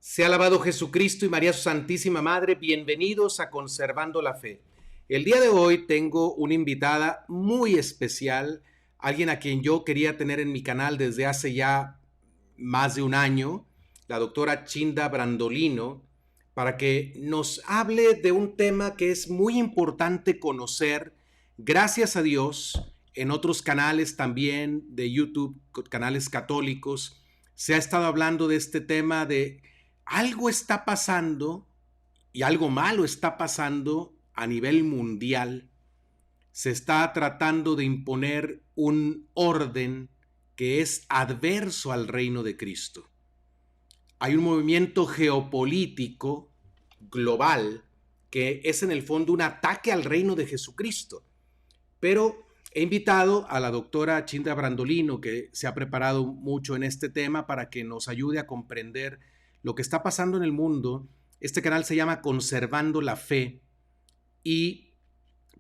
Sea alabado Jesucristo y María su Santísima Madre, bienvenidos a Conservando la Fe. El día de hoy tengo una invitada muy especial, alguien a quien yo quería tener en mi canal desde hace ya más de un año, la doctora Chinda Brandolino, para que nos hable de un tema que es muy importante conocer. Gracias a Dios, en otros canales también de YouTube, canales católicos, se ha estado hablando de este tema de algo está pasando y algo malo está pasando a nivel mundial. Se está tratando de imponer un orden que es adverso al reino de Cristo. Hay un movimiento geopolítico global que es en el fondo un ataque al reino de Jesucristo. Pero he invitado a la doctora Chinda Brandolino, que se ha preparado mucho en este tema para que nos ayude a comprender lo que está pasando en el mundo. Este canal se llama Conservando la Fe y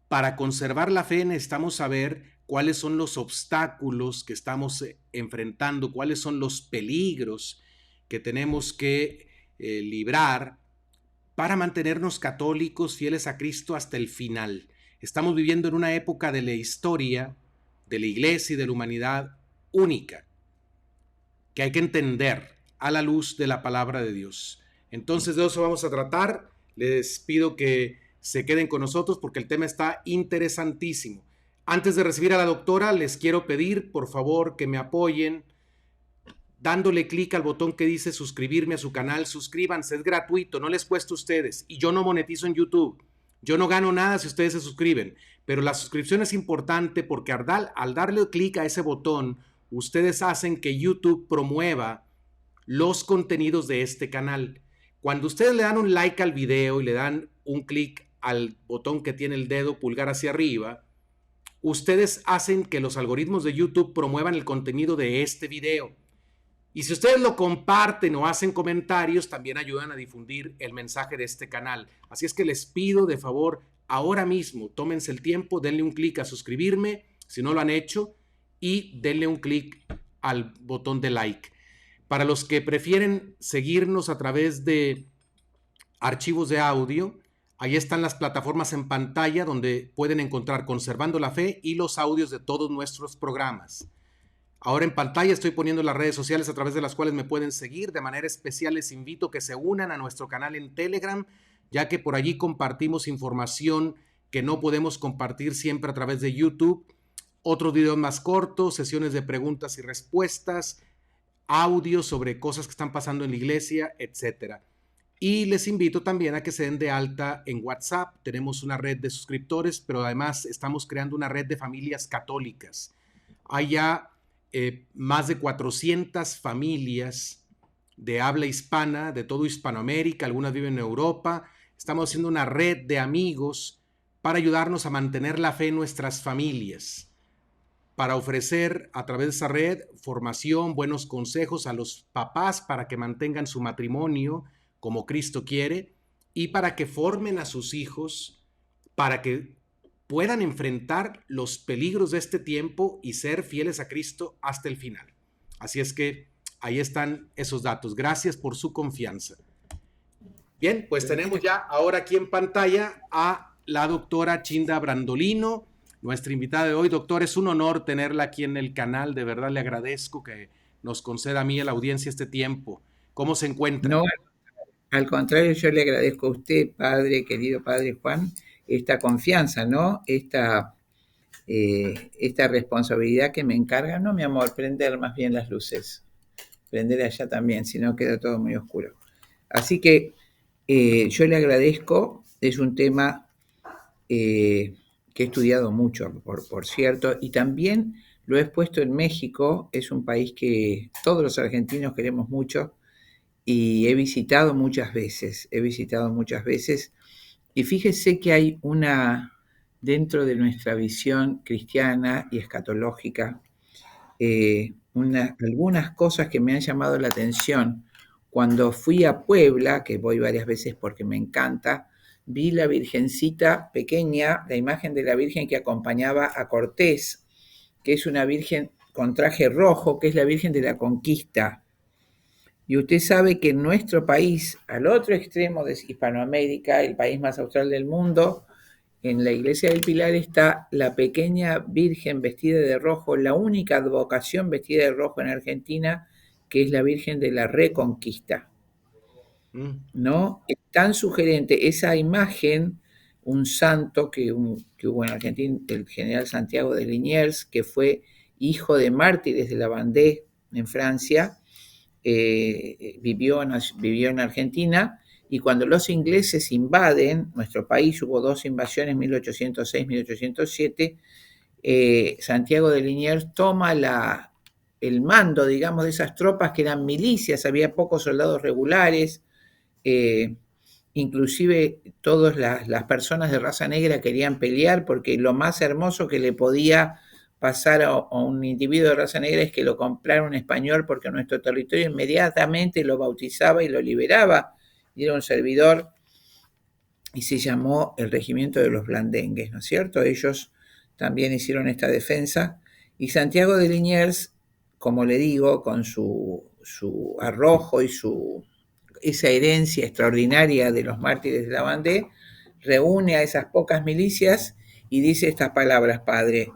para conservar la fe necesitamos saber cuáles son los obstáculos que estamos enfrentando, cuáles son los peligros que tenemos que librar para mantenernos católicos, fieles a Cristo hasta el final. Estamos viviendo en una época de la historia, de la Iglesia y de la humanidad única, que hay que entender a la luz de la palabra de Dios. Entonces de eso vamos a tratar. Les pido que se queden con nosotros porque el tema está interesantísimo. Antes de recibir a la doctora, les quiero pedir, por favor, que me apoyen dándole clic al botón que dice suscribirme a su canal. Suscríbanse, es gratuito, no les cuesta a ustedes. Y yo no monetizo en YouTube. Yo no gano nada si ustedes se suscriben. Pero la suscripción es importante porque al darle clic a ese botón, ustedes hacen que YouTube promueva los contenidos de este canal. Cuando ustedes le dan un like al video y le dan un clic al botón que tiene el dedo pulgar hacia arriba, ustedes hacen que los algoritmos de YouTube promuevan el contenido de este video. Y si ustedes lo comparten o hacen comentarios, también ayudan a difundir el mensaje de este canal. Así es que les pido de favor, ahora mismo, tómense el tiempo, denle un clic a suscribirme, si no lo han hecho, y denle un clic al botón de like. Para los que prefieren seguirnos a través de archivos de audio, ahí están las plataformas en pantalla donde pueden encontrar Conservando la Fe y los audios de todos nuestros programas. Ahora en pantalla estoy poniendo las redes sociales a través de las cuales me pueden seguir. De manera especial les invito a que se unan a nuestro canal en Telegram, ya que por allí compartimos información que no podemos compartir siempre a través de YouTube. Otros videos más cortos, sesiones de preguntas y respuestas, audios sobre cosas que están pasando en la iglesia, etc. Y les invito también a que se den de alta en WhatsApp. Tenemos una red de suscriptores, pero además estamos creando una red de familias católicas. Hay ya más de 400 familias de habla hispana, de todo Hispanoamérica, algunas viven en Europa. Estamos haciendo una red de amigos para ayudarnos a mantener la fe en nuestras familias, para ofrecer a través de esa red formación, buenos consejos a los papás para que mantengan su matrimonio como Cristo quiere y para que formen a sus hijos, para que puedan enfrentar los peligros de este tiempo y ser fieles a Cristo hasta el final. Así es que ahí están esos datos. Gracias por su confianza. Bien, pues tenemos ya ahora aquí en pantalla a la doctora Chinda Brandolino, nuestra invitada de hoy. Doctor, es un honor tenerla aquí en el canal. De verdad le agradezco que nos conceda a mí y a la audiencia este tiempo. ¿Cómo se encuentra? No, al contrario, yo le agradezco a usted, padre, querido padre Juan, esta confianza, ¿no? Esta responsabilidad que me encarga, no, mi amor, prender más bien las luces, prender allá también, si no queda todo muy oscuro. Así que yo le agradezco, es un tema que he estudiado mucho, por cierto, y también lo he expuesto en México, es un país que todos los argentinos queremos mucho, y he visitado muchas veces, y fíjese que hay dentro de nuestra visión cristiana y escatológica, algunas cosas que me han llamado la atención. Cuando fui a Puebla, que voy varias veces porque me encanta, vi la Virgencita pequeña, la imagen de la Virgen que acompañaba a Cortés, que es una Virgen con traje rojo, que es la Virgen de la Conquista. Y usted sabe que en nuestro país, al otro extremo de Hispanoamérica, el país más austral del mundo, en la iglesia del Pilar está la pequeña Virgen vestida de rojo, la única advocación vestida de rojo en Argentina, que es la Virgen de la Reconquista. Mm. ¿No? Es tan sugerente esa imagen, un santo que hubo en Argentina, el general Santiago de Liniers, que fue hijo de mártires de la Vendée en Francia, vivió en Argentina, y cuando los ingleses invaden nuestro país, hubo dos invasiones, 1806-1807, Santiago de Liniers toma el mando, digamos, de esas tropas que eran milicias, había pocos soldados regulares, eh, inclusive todas las personas de raza negra querían pelear porque lo más hermoso que le podía pasar a un individuo de raza negra es que lo comprara un español, porque nuestro territorio inmediatamente lo bautizaba y lo liberaba, y era un servidor, y se llamó el Regimiento de los Blandengues, ¿no es cierto? Ellos también hicieron esta defensa, y Santiago de Liniers, como le digo, con su arrojo y esa herencia extraordinaria de los mártires de la Vendée, reúne a esas pocas milicias y dice estas palabras: Padre,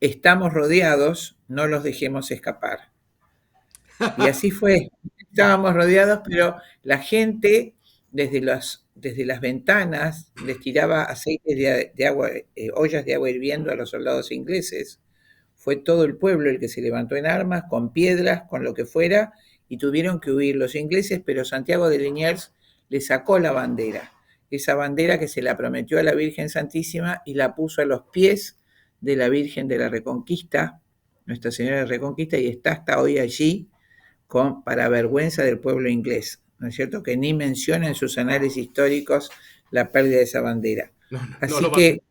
estamos rodeados, no los dejemos escapar. Y así fue, estábamos rodeados, pero la gente desde las ventanas les tiraba aceites de agua, ollas de agua hirviendo a los soldados ingleses. Fue todo el pueblo el que se levantó en armas, con piedras, con lo que fuera, y tuvieron que huir los ingleses, pero Santiago de Liniers le sacó la bandera, esa bandera que se la prometió a la Virgen Santísima, y la puso a los pies de la Virgen de la Reconquista, Nuestra Señora de Reconquista, y está hasta hoy allí, para vergüenza del pueblo inglés, ¿no es cierto? Que ni menciona en sus análisis históricos la pérdida de esa bandera. No, no Así lo va. que,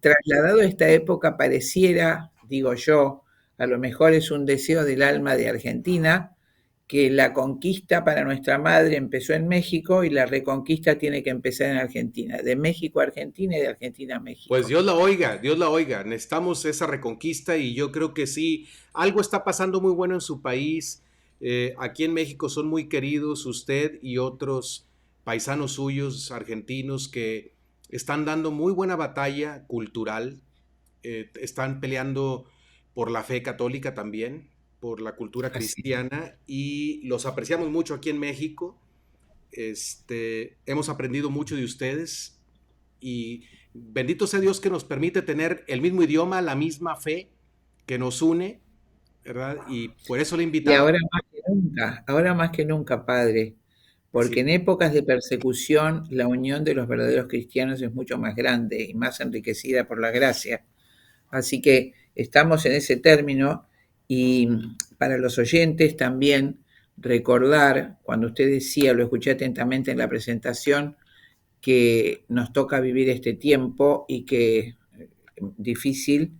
trasladado a esta época, pareciera, digo yo, a lo mejor es un deseo del alma de Argentina, que la conquista para nuestra madre empezó en México y la reconquista tiene que empezar en Argentina, de México a Argentina y de Argentina a Pues México. Dios la oiga, Dios la oiga. Necesitamos esa reconquista y yo creo que sí, algo está pasando muy bueno en su país. Aquí en México son muy queridos usted y otros paisanos suyos, argentinos, que están dando muy buena batalla cultural. Están peleando por la fe católica también, por la cultura Así. cristiana y los apreciamos mucho aquí en México. Hemos aprendido mucho de ustedes y bendito sea Dios que nos permite tener el mismo idioma, la misma fe que nos une, ¿verdad? Y por eso le Y invitaba. ahora más que nunca, Padre, porque Sí, en épocas de persecución la unión de los verdaderos cristianos es mucho más grande y más enriquecida por la gracia. Así que estamos en ese término, y para los oyentes también recordar, cuando usted decía, lo escuché atentamente en la presentación, que nos toca vivir este tiempo y que difícil.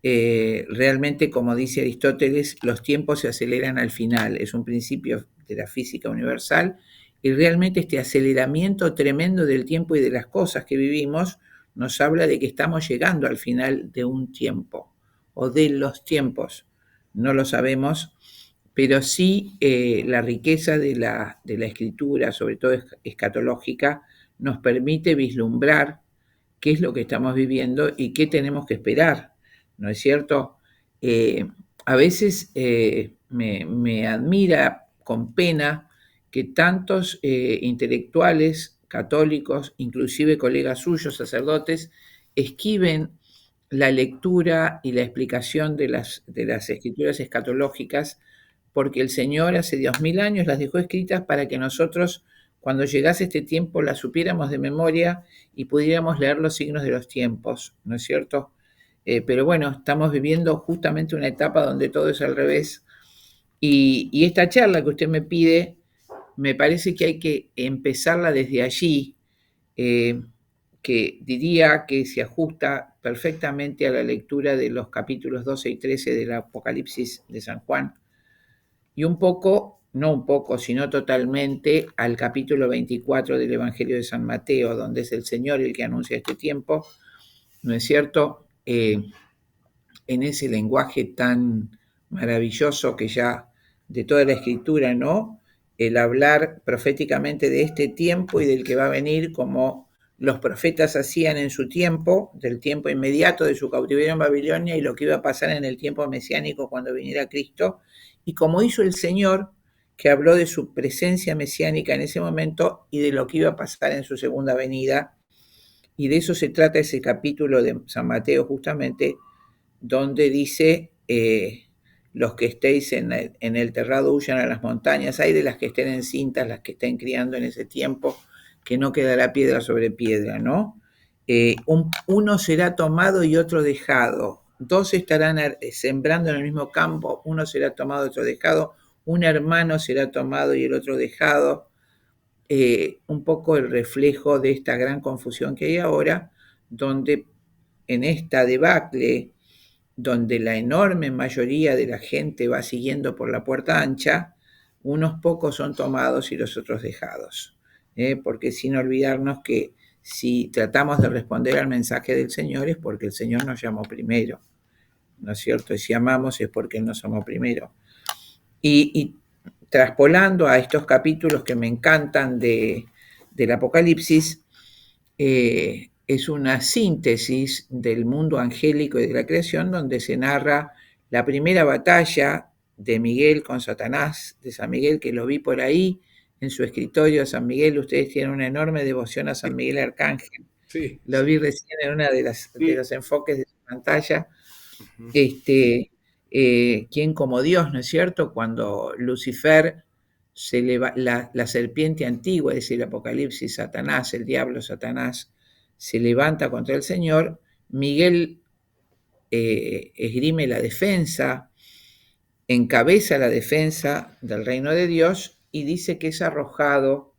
Realmente, como dice Aristóteles, los tiempos se aceleran al final, es un principio de la física universal, y realmente este aceleramiento tremendo del tiempo y de las cosas que vivimos nos habla de que estamos llegando al final de un tiempo, o de los tiempos, no lo sabemos, pero sí, la riqueza de la escritura, sobre todo escatológica, nos permite vislumbrar qué es lo que estamos viviendo y qué tenemos que esperar, ¿no es cierto? A veces, me admira con pena que tantos intelectuales católicos, inclusive colegas suyos, sacerdotes, esquiven la lectura y la explicación de las escrituras escatológicas, porque el Señor hace 2000 años las dejó escritas para que nosotros, cuando llegase este tiempo, las supiéramos de memoria y pudiéramos leer los signos de los tiempos, ¿no es cierto? Pero bueno, estamos viviendo justamente una etapa donde todo es al revés, y esta charla que usted me pide, me parece que hay que empezarla desde allí, eh, que diría que se ajusta perfectamente a la lectura de los capítulos 12 y 13 del Apocalipsis de San Juan, y un poco, no un poco, sino totalmente al capítulo 24 del Evangelio de San Mateo, donde es el Señor el que anuncia este tiempo, ¿no es cierto? En ese lenguaje tan maravilloso que ya de toda la escritura, ¿no? El hablar proféticamente de este tiempo y del que va a venir, como los profetas hacían en su tiempo, del tiempo inmediato de su cautiverio en Babilonia y lo que iba a pasar en el tiempo mesiánico cuando viniera Cristo, y como hizo el Señor, que habló de su presencia mesiánica en ese momento y de lo que iba a pasar en su segunda venida. Y de eso se trata ese capítulo de San Mateo justamente, donde dice, los que estéis en el terrado huyan a las montañas, hay de las que estén encintas, las que estén criando en ese tiempo, que no quedará piedra sobre piedra, ¿no? Uno será tomado y otro dejado, dos estarán sembrando en el mismo campo, uno será tomado y otro dejado, un hermano será tomado y el otro dejado, un poco el reflejo de esta gran confusión que hay ahora, donde en esta debacle, donde la enorme mayoría de la gente va siguiendo por la puerta ancha, unos pocos son tomados y los otros dejados. Porque sin olvidarnos que si tratamos de responder al mensaje del Señor es porque el Señor nos llamó primero, ¿no es cierto? Y si amamos es porque Él nos amó primero. Y traspolando a estos capítulos que me encantan del Apocalipsis, es una síntesis del mundo angélico y de la creación, donde se narra la primera batalla de Miguel con Satanás, de San Miguel, que lo vi por ahí en su escritorio. San Miguel, ustedes tienen una enorme devoción a San Miguel Arcángel. Sí, Lo vi recién en una de los enfoques de su pantalla. ujú, ¿Quién como Dios, no es cierto? Cuando Lucifer la serpiente antigua, es decir, el Apocalipsis, Satanás, el diablo Satanás, se levanta contra el Señor, Miguel esgrime la defensa, encabeza la defensa del reino de Dios y dice que es arrojado,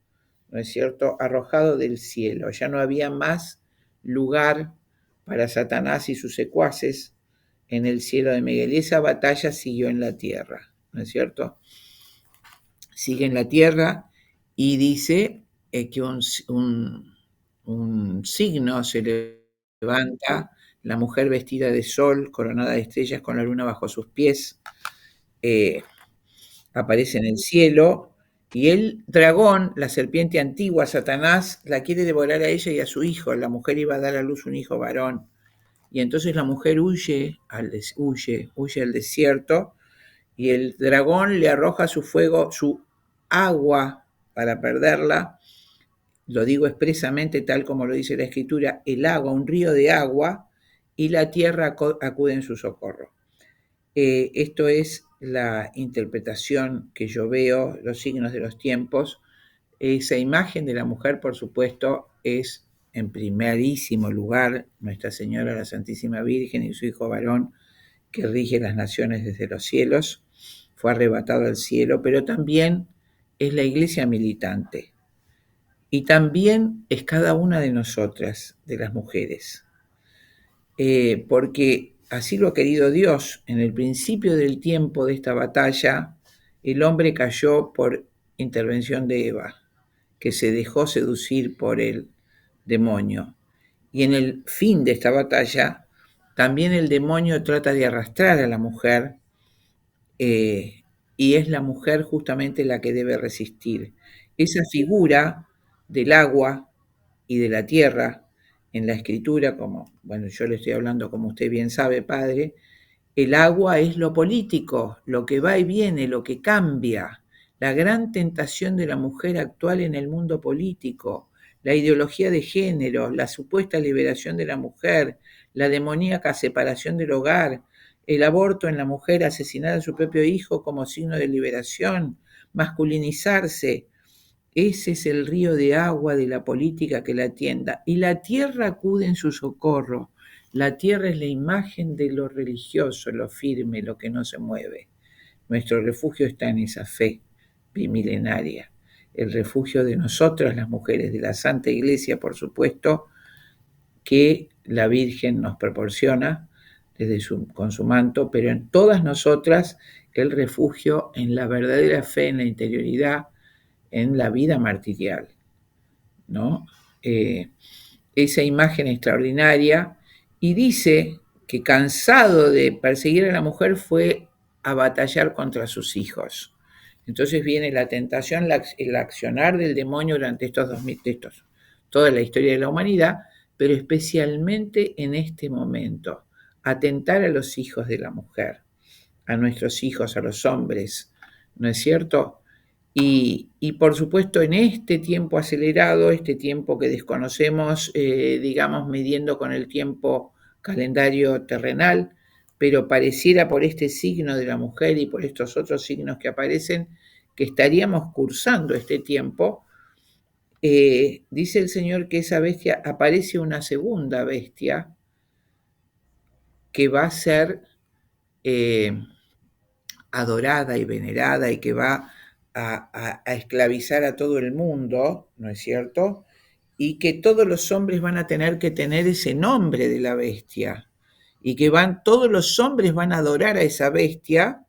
¿no es cierto? Arrojado del cielo. Ya no había más lugar para Satanás y sus secuaces en el cielo de Miguel. Y esa batalla siguió en la tierra, ¿no es cierto? Sigue en la tierra y dice que un signo se levanta, la mujer vestida de sol, coronada de estrellas, con la luna bajo sus pies, eh, aparece en el cielo, y el dragón, la serpiente antigua, Satanás, la quiere devorar a ella y a su hijo. La mujer iba a dar a luz un hijo varón. Y entonces la mujer huye al desierto, y el dragón le arroja su fuego, su agua para perderla. Lo digo expresamente tal como lo dice la escritura, el agua, un río de agua, y la tierra acude en su socorro. Esto es la interpretación que yo veo, los signos de los tiempos. Esa imagen de la mujer, por supuesto, es en primerísimo lugar Nuestra Señora, la Santísima Virgen y su Hijo varón, que rige las naciones desde los cielos, fue arrebatado al cielo, pero también es la iglesia militante. Y también es cada una de nosotras, de las mujeres. Porque así lo ha querido Dios. En el principio del tiempo de esta batalla, el hombre cayó por intervención de Eva, que se dejó seducir por el demonio. Y en el fin de esta batalla, también el demonio trata de arrastrar a la mujer, y es la mujer justamente la que debe resistir. Esa figura del agua y de la tierra en la escritura, como, bueno, yo le estoy hablando como usted bien sabe, padre, el agua es lo político, lo que va y viene, lo que cambia, la gran tentación de la mujer actual en el mundo político, la ideología de género, la supuesta liberación de la mujer, la demoníaca separación del hogar, el aborto en la mujer, asesinar a su propio hijo como signo de liberación, masculinizarse. Ese es el río de agua de la política que la atienda. Y la tierra acude en su socorro. La tierra es la imagen de lo religioso, lo firme, lo que no se mueve. Nuestro refugio está en esa fe bimilenaria. El refugio de nosotras, las mujeres, de la Santa Iglesia, por supuesto, que la Virgen nos proporciona con su manto, pero en todas nosotras el refugio en la verdadera fe, en la interioridad, en la vida martirial, ¿no? Esa imagen extraordinaria, y dice que cansado de perseguir a la mujer fue a batallar contra sus hijos. Entonces viene la tentación, el accionar del demonio durante estos 2000 textos, toda la historia de la humanidad, pero especialmente en este momento, atentar a los hijos de la mujer, a nuestros hijos, a los hombres, ¿no es cierto? Y por supuesto en este tiempo acelerado, este tiempo que desconocemos, digamos, midiendo con el tiempo calendario terrenal, pero pareciera por este signo de la mujer y por estos otros signos que aparecen, que estaríamos cursando este tiempo. Dice el Señor que esa bestia, aparece una segunda bestia que va a ser eh, adorada y venerada y que va a esclavizar a todo el mundo, ¿no es cierto? Y que todos los hombres van a tener que tener ese nombre de la bestia y que todos los hombres van a adorar a esa bestia.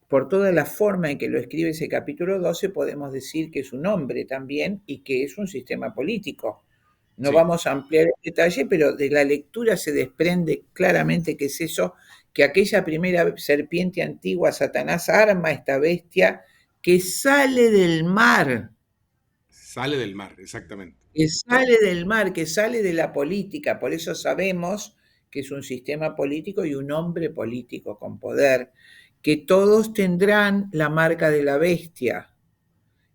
Por toda la forma en que lo escribe ese capítulo 12, podemos decir que es un hombre también y que es un sistema político. No Sí. vamos a ampliar el detalle, pero de la lectura se desprende claramente que es eso, que aquella primera serpiente antigua, Satanás, arma esta bestia que sale del mar, Sale del mar, exactamente. que sale del mar, que sale de la política. Por eso sabemos que es un sistema político y un hombre político con poder, que todos tendrán la marca de la bestia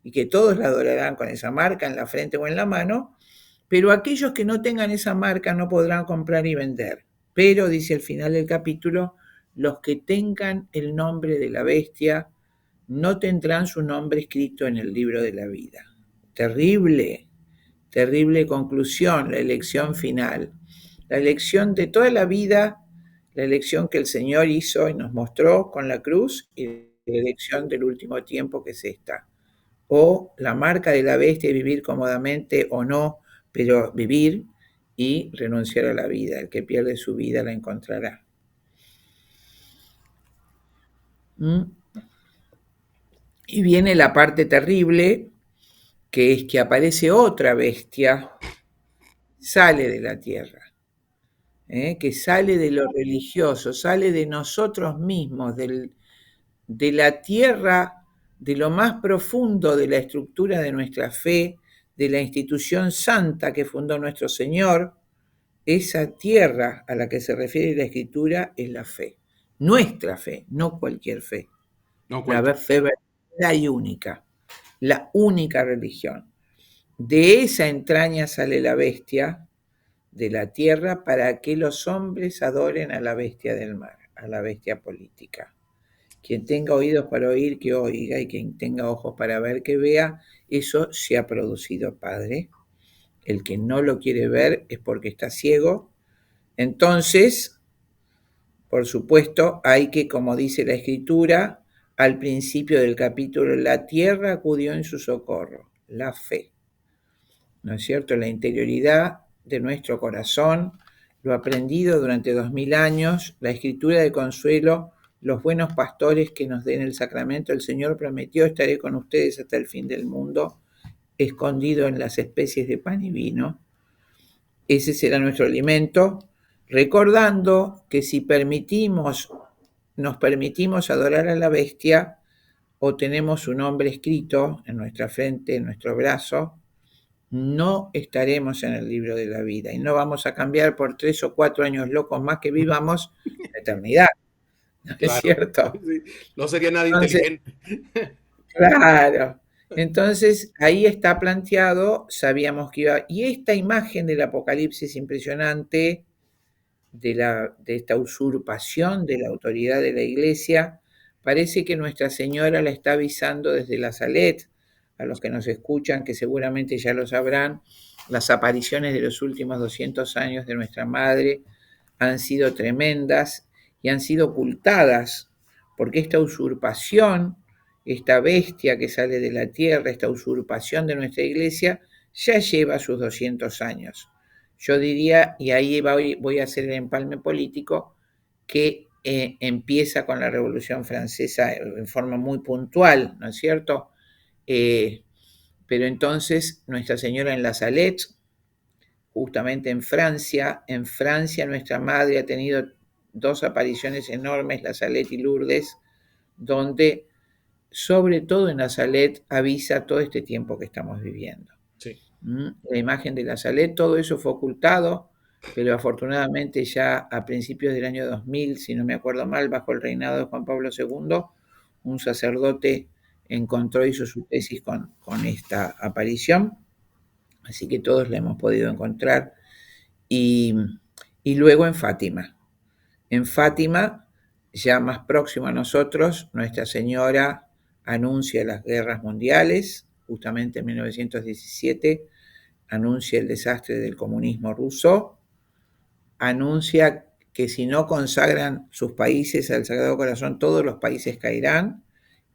y que todos la adorarán con esa marca en la frente o en la mano, pero aquellos que no tengan esa marca no podrán comprar y vender. Pero, dice al final del capítulo, los que tengan el nombre de la bestia no tendrán su nombre escrito en el libro de la vida. Terrible, terrible conclusión, la elección final. La elección de toda la vida, la elección que el Señor hizo y nos mostró con la cruz, y la elección del último tiempo que es esta. O la marca de la bestia, vivir cómodamente o no, pero vivir y renunciar a la vida. El que pierde su vida la encontrará. ¿Mm? Y viene la parte terrible, que es que aparece otra bestia, sale de la tierra, que sale de lo religioso, sale de nosotros mismos, de la tierra, de lo más profundo de la estructura de nuestra fe, de la institución santa que fundó nuestro Señor. Esa tierra a la que se refiere la Escritura es la fe. Nuestra fe, no cualquier fe. No La cualquier. fe verdadera y única. La única religión. De esa entraña sale la bestia de la tierra para que los hombres adoren a la bestia del mar, a la bestia política. Quien tenga oídos para oír, que oiga, y quien tenga ojos para ver, que vea. Eso se ha producido, Padre. El que no lo quiere ver es porque está ciego. Entonces, por supuesto, hay que, como dice la Escritura, al principio del capítulo, la tierra acudió en su socorro, la fe, ¿no es cierto? La interioridad de nuestro corazón, lo aprendido durante 2000 años, la Escritura de consuelo, los buenos pastores que nos den el sacramento. El Señor prometió: estaré con ustedes hasta el fin del mundo, escondido en las especies de pan y vino. Ese será nuestro alimento, recordando que si nos permitimos adorar a la bestia, o tenemos su nombre escrito en nuestra frente, en nuestro brazo, no estaremos en el libro de la vida y no vamos a cambiar por 3 o 4 años locos más que vivamos la eternidad, ¿no es Claro. cierto? Sí, no sería nada Entonces, inteligente. claro. Entonces, ahí está planteado, sabíamos que iba, y esta imagen del Apocalipsis impresionante, de esta usurpación de la autoridad de la Iglesia, parece que Nuestra Señora la está avisando desde la Salet. A los que nos escuchan, que seguramente ya lo sabrán, las apariciones de los últimos 200 años de nuestra Madre han sido tremendas y han sido ocultadas, porque esta usurpación, esta bestia que sale de la tierra, esta usurpación de nuestra Iglesia, ya lleva sus 200 años. Yo diría, y ahí voy a hacer el empalme político, que empieza con la Revolución Francesa en forma muy puntual, ¿no es cierto? Eh, pero entonces Nuestra Señora en la Salette, justamente en Francia nuestra Madre ha tenido dos apariciones enormes, la Salette y Lourdes, donde sobre todo en la Salet, avisa todo este tiempo que estamos viviendo. Sí. La imagen de la Salet, todo eso fue ocultado, pero afortunadamente ya a principios del año 2000, si no me acuerdo mal, bajo el reinado de Juan Pablo II, un sacerdote encontró, hizo su tesis con esta aparición, así que todos la hemos podido encontrar. Y, y luego en Fátima. En Fátima, ya más próximo a nosotros, Nuestra Señora anuncia las guerras mundiales, justamente en 1917, anuncia el desastre del comunismo ruso, anuncia que si no consagran sus países al Sagrado Corazón, todos los países caerán,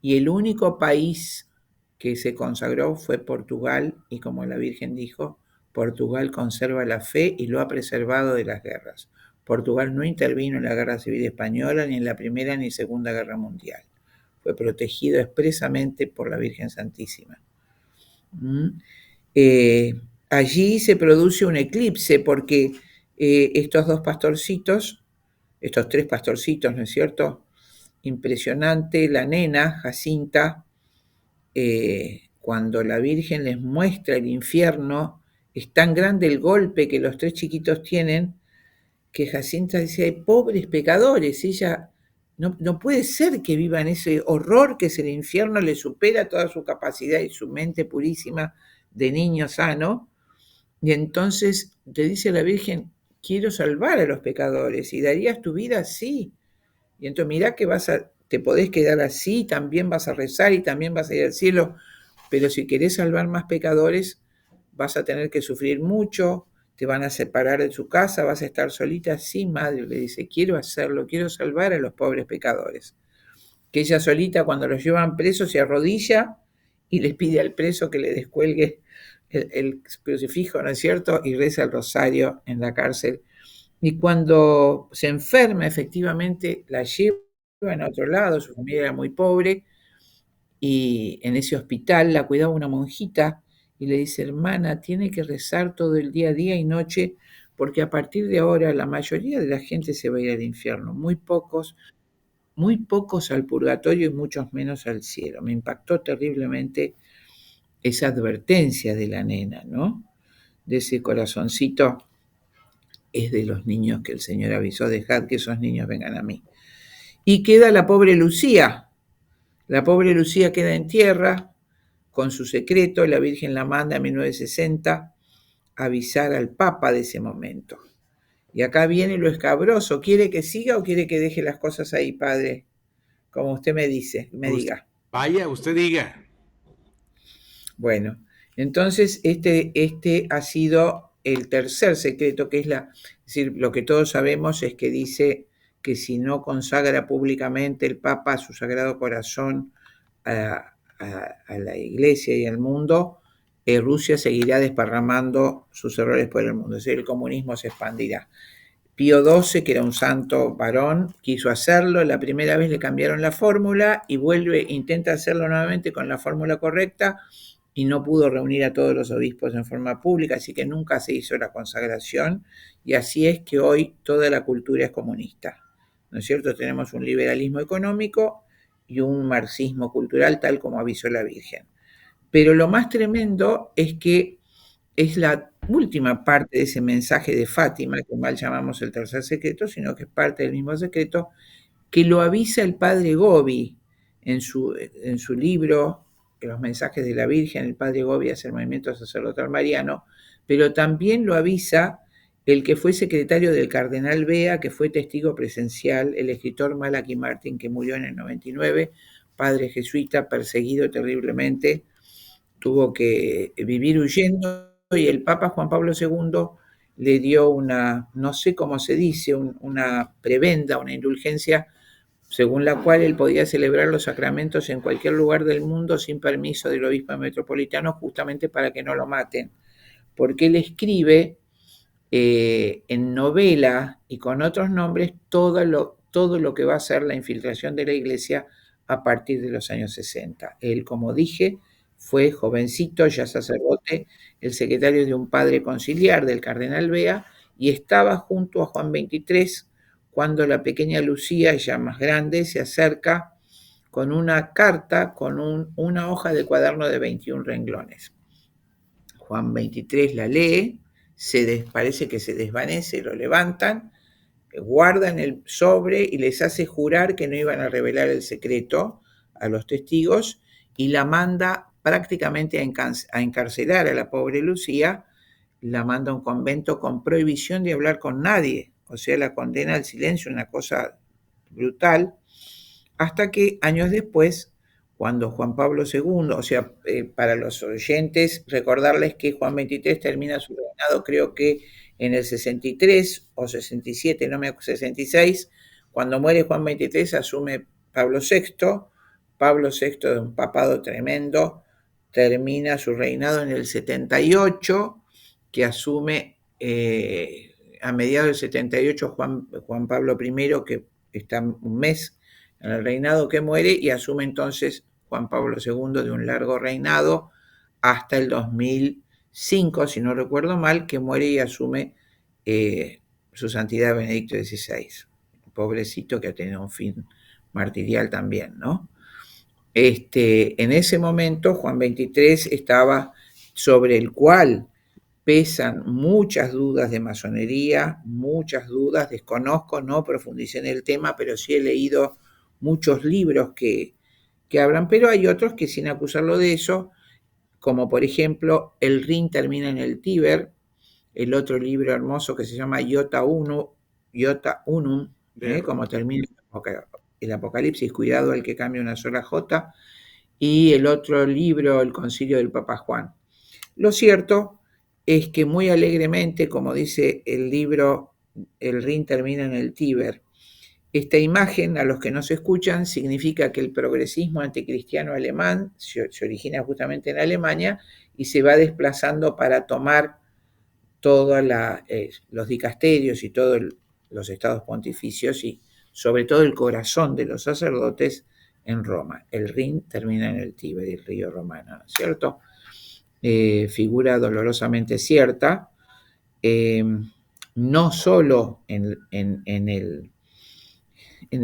y el único país que se consagró fue Portugal, y como la Virgen dijo, Portugal conserva la fe y lo ha preservado de las guerras. Portugal no intervino en la Guerra Civil Española, ni en la Primera ni Segunda Guerra Mundial. Fue protegido expresamente por la Virgen Santísima. Allí se produce un eclipse porque estos dos pastorcitos, estos tres pastorcitos, ¿no es cierto? Impresionante, la nena, Jacinta, cuando la Virgen les muestra el infierno, es tan grande el golpe que los tres chiquitos tienen, que Jacinta dice, pobres pecadores, ella no puede ser que vivan ese horror que es el infierno, le supera toda su capacidad y su mente purísima de niño sano, y entonces te dice la Virgen, quiero salvar a los pecadores, ¿y darías tu vida? Sí. Y entonces mirá que te podés quedar así, también vas a rezar y también vas a ir al cielo, pero si querés salvar más pecadores, vas a tener que sufrir mucho, te van a separar de su casa, vas a estar solita. Sí, madre, le dice, quiero hacerlo, quiero salvar a los pobres pecadores. Que ella solita, cuando los llevan presos, se arrodilla y les pide al preso que le descuelgue el crucifijo, ¿no es cierto? Y reza el rosario en la cárcel. Y cuando se enferma, efectivamente, la llevan a otro lado, su familia era muy pobre, y en ese hospital la cuidaba una monjita y le dice, hermana, tiene que rezar todo el día y noche, porque a partir de ahora la mayoría de la gente se va a ir al infierno, muy pocos al purgatorio y muchos menos al cielo. Me impactó terriblemente esa advertencia de la nena, ¿no? De ese corazoncito, es de los niños que el Señor avisó, dejad que esos niños vengan a mí. Y queda la pobre Lucía. La pobre Lucía queda en tierra con su secreto. La Virgen la manda en 1960 a avisar al Papa de ese momento. Y acá viene lo escabroso. ¿Quiere que siga o quiere que deje las cosas ahí, padre? Como usted me dice, me diga. Vaya, usted diga. Bueno, entonces este ha sido el tercer secreto, que es es decir, lo que todos sabemos es que dice que si no consagra públicamente el Papa su Sagrado Corazón a la Iglesia y al mundo, Rusia seguirá desparramando sus errores por el mundo, es decir, el comunismo se expandirá. Pío XII, que era un santo varón, quiso hacerlo, la primera vez le cambiaron la fórmula y intenta hacerlo nuevamente con la fórmula correcta, y no pudo reunir a todos los obispos en forma pública, así que nunca se hizo la consagración, y así es que hoy toda la cultura es comunista, ¿no es cierto? Tenemos un liberalismo económico y un marxismo cultural, tal como avisó la Virgen. Pero lo más tremendo es que es la última parte de ese mensaje de Fátima, que mal llamamos el tercer secreto, sino que es parte del mismo secreto, que lo avisa el padre Gobi en su libro, Los mensajes de la Virgen. El padre Gobi hace el movimiento sacerdotal mariano, pero también lo avisa el que fue secretario del cardenal Bea, que fue testigo presencial, el escritor Malachi Martin, que murió en el 99, padre jesuita, perseguido terriblemente, tuvo que vivir huyendo, y el Papa Juan Pablo II le dio no sé cómo se dice, una prebenda, una indulgencia, según la cual él podía celebrar los sacramentos en cualquier lugar del mundo sin permiso del obispo metropolitano, justamente para que no lo maten, porque él escribe en novela y con otros nombres todo lo que va a ser la infiltración de la Iglesia a partir de los años 60. Él, como dije, fue jovencito, ya sacerdote, el secretario de un padre conciliar del cardenal Bea, y estaba junto a Juan XXIII cuando la pequeña Lucía, ya más grande, se acerca con una carta, con una hoja de cuaderno de 21 renglones. Juan 23 la lee, parece que se desvanece, lo levantan, guardan el sobre y les hace jurar que no iban a revelar el secreto a los testigos y la manda prácticamente a encarcelar a la pobre Lucía, la manda a un convento con prohibición de hablar con nadie, o sea, la condena al silencio, una cosa brutal, hasta que años después, cuando Juan Pablo II, o sea, para los oyentes, recordarles que Juan XXIII termina su reinado, creo que en el 63 o 67, no me acuerdo, 66, cuando muere Juan XXIII asume Pablo VI, Pablo VI de un papado tremendo, termina su reinado en el 78, que asume a mediados del 78 Juan Pablo I, que está un mes en el reinado, que muere, y asume entonces Juan Pablo II de un largo reinado hasta el 2005, si no recuerdo mal, que muere y asume su santidad Benedicto XVI. Pobrecito que ha tenido un fin martirial también, ¿no? En ese momento Juan XXIII estaba sobre el cual pesan muchas dudas de masonería, muchas dudas, desconozco, no profundicé en el tema, pero sí he leído muchos libros que hablan, pero hay otros que sin acusarlo de eso, como por ejemplo El Rin termina en el Tíber, el otro libro hermoso que se llama Iota Unum, como termina el Apocalipsis, cuidado al que cambia una sola J, y el otro libro, El Concilio del Papa Juan. Lo cierto es que muy alegremente, como dice el libro El Rin termina en el Tíber, esta imagen, a los que no se escuchan, significa que el progresismo anticristiano alemán se origina justamente en Alemania y se va desplazando para tomar todos los dicasterios y todos los estados pontificios y sobre todo el corazón de los sacerdotes en Roma. El Rin termina en el Tíber, el río romano, ¿no es cierto? Figura dolorosamente cierta, no solo en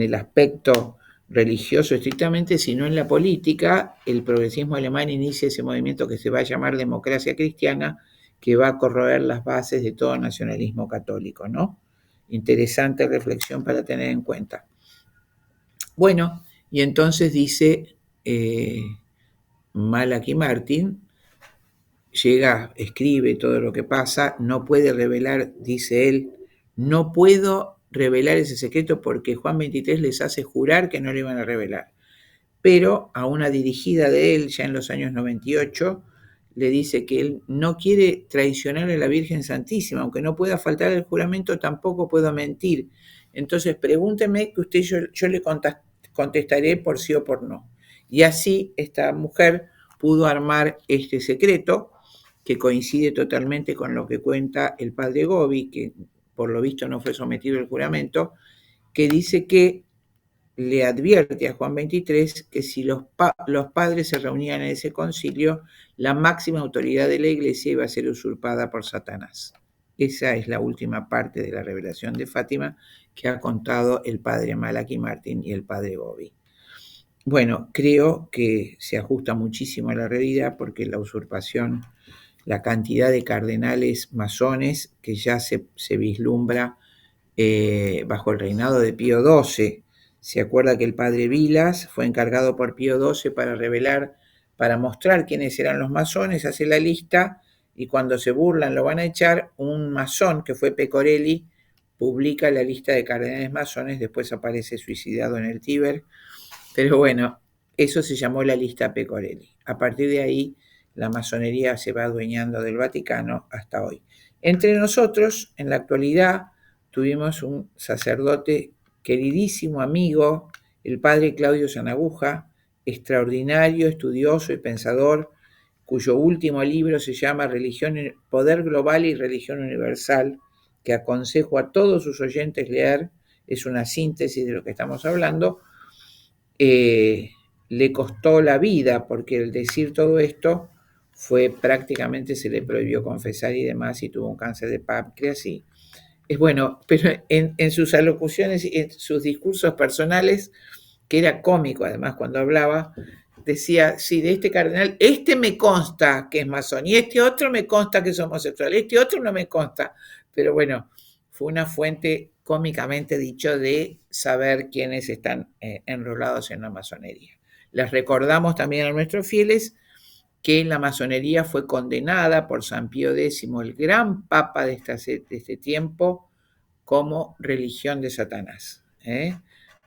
el aspecto religioso estrictamente, sino en la política. El progresismo alemán inicia ese movimiento que se va a llamar democracia cristiana, que va a corroer las bases de todo nacionalismo católico, ¿no? Interesante reflexión para tener en cuenta. Bueno, y entonces dice Malachi Martin, escribe todo lo que pasa, no puede revelar, dice él, no puedo revelar ese secreto porque Juan XXIII les hace jurar que no le iban a revelar. Pero a una dirigida de él, ya en los años 98, le dice que él no quiere traicionar a la Virgen Santísima, aunque no pueda faltar el juramento, tampoco puedo mentir. Entonces pregúnteme que yo le contestaré por sí o por no. Y así esta mujer pudo armar este secreto, que coincide totalmente con lo que cuenta el padre Gobi, que por lo visto no fue sometido al juramento, que dice que le advierte a Juan XXIII que si los padres se reunían en ese concilio, la máxima autoridad de la iglesia iba a ser usurpada por Satanás. Esa es la última parte de la revelación de Fátima que ha contado el padre Malachi Martin y el padre Gobi. Bueno, creo que se ajusta muchísimo a la realidad porque la usurpación, la cantidad de cardenales masones que ya se vislumbra bajo el reinado de Pío XII. Se acuerda que el padre Vilas fue encargado por Pío XII para revelar, para mostrar quiénes eran los masones, hace la lista y cuando se burlan lo van a echar. Un masón que fue Pecorelli publica la lista de cardenales masones, después aparece suicidado en el Tíber, pero bueno, eso se llamó la lista Pecorelli. A partir de ahí la masonería se va adueñando del Vaticano hasta hoy. Entre nosotros, en la actualidad, tuvimos un sacerdote queridísimo, amigo, el padre Claudio Sanaguja, extraordinario, estudioso y pensador, cuyo último libro se llama Poder Global y Religión Universal, que aconsejo a todos sus oyentes leer. Es una síntesis de lo que estamos hablando. Le costó la vida porque el decir todo esto fue prácticamente, se le prohibió confesar y demás, y tuvo un cáncer de páncreas y es bueno, pero en sus alocuciones y en sus discursos personales que era cómico además cuando hablaba, decía, sí, de este cardenal, este me consta que es masón y este otro me consta que es homosexual, este otro no me consta, pero bueno, fue una fuente cómicamente dicho de saber quiénes están enrolados en la masonería. Les recordamos también a nuestros fieles que la masonería fue condenada por San Pío X, el gran papa de este tiempo, como religión de Satanás.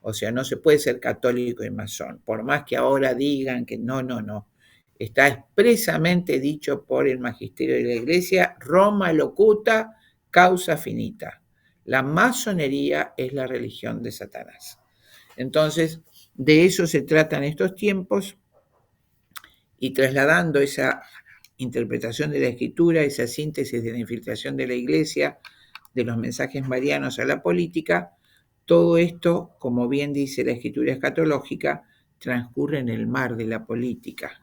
O sea, no se puede ser católico y masón, por más que ahora digan que no, no, no. Está expresamente dicho por el magisterio de la Iglesia, Roma locuta, causa finita. La masonería es la religión de Satanás. Entonces, de eso se trata en estos tiempos, y trasladando esa interpretación de la escritura, esa síntesis de la infiltración de la Iglesia, de los mensajes marianos a la política, todo esto, como bien dice la escritura escatológica, transcurre en el mar de la política.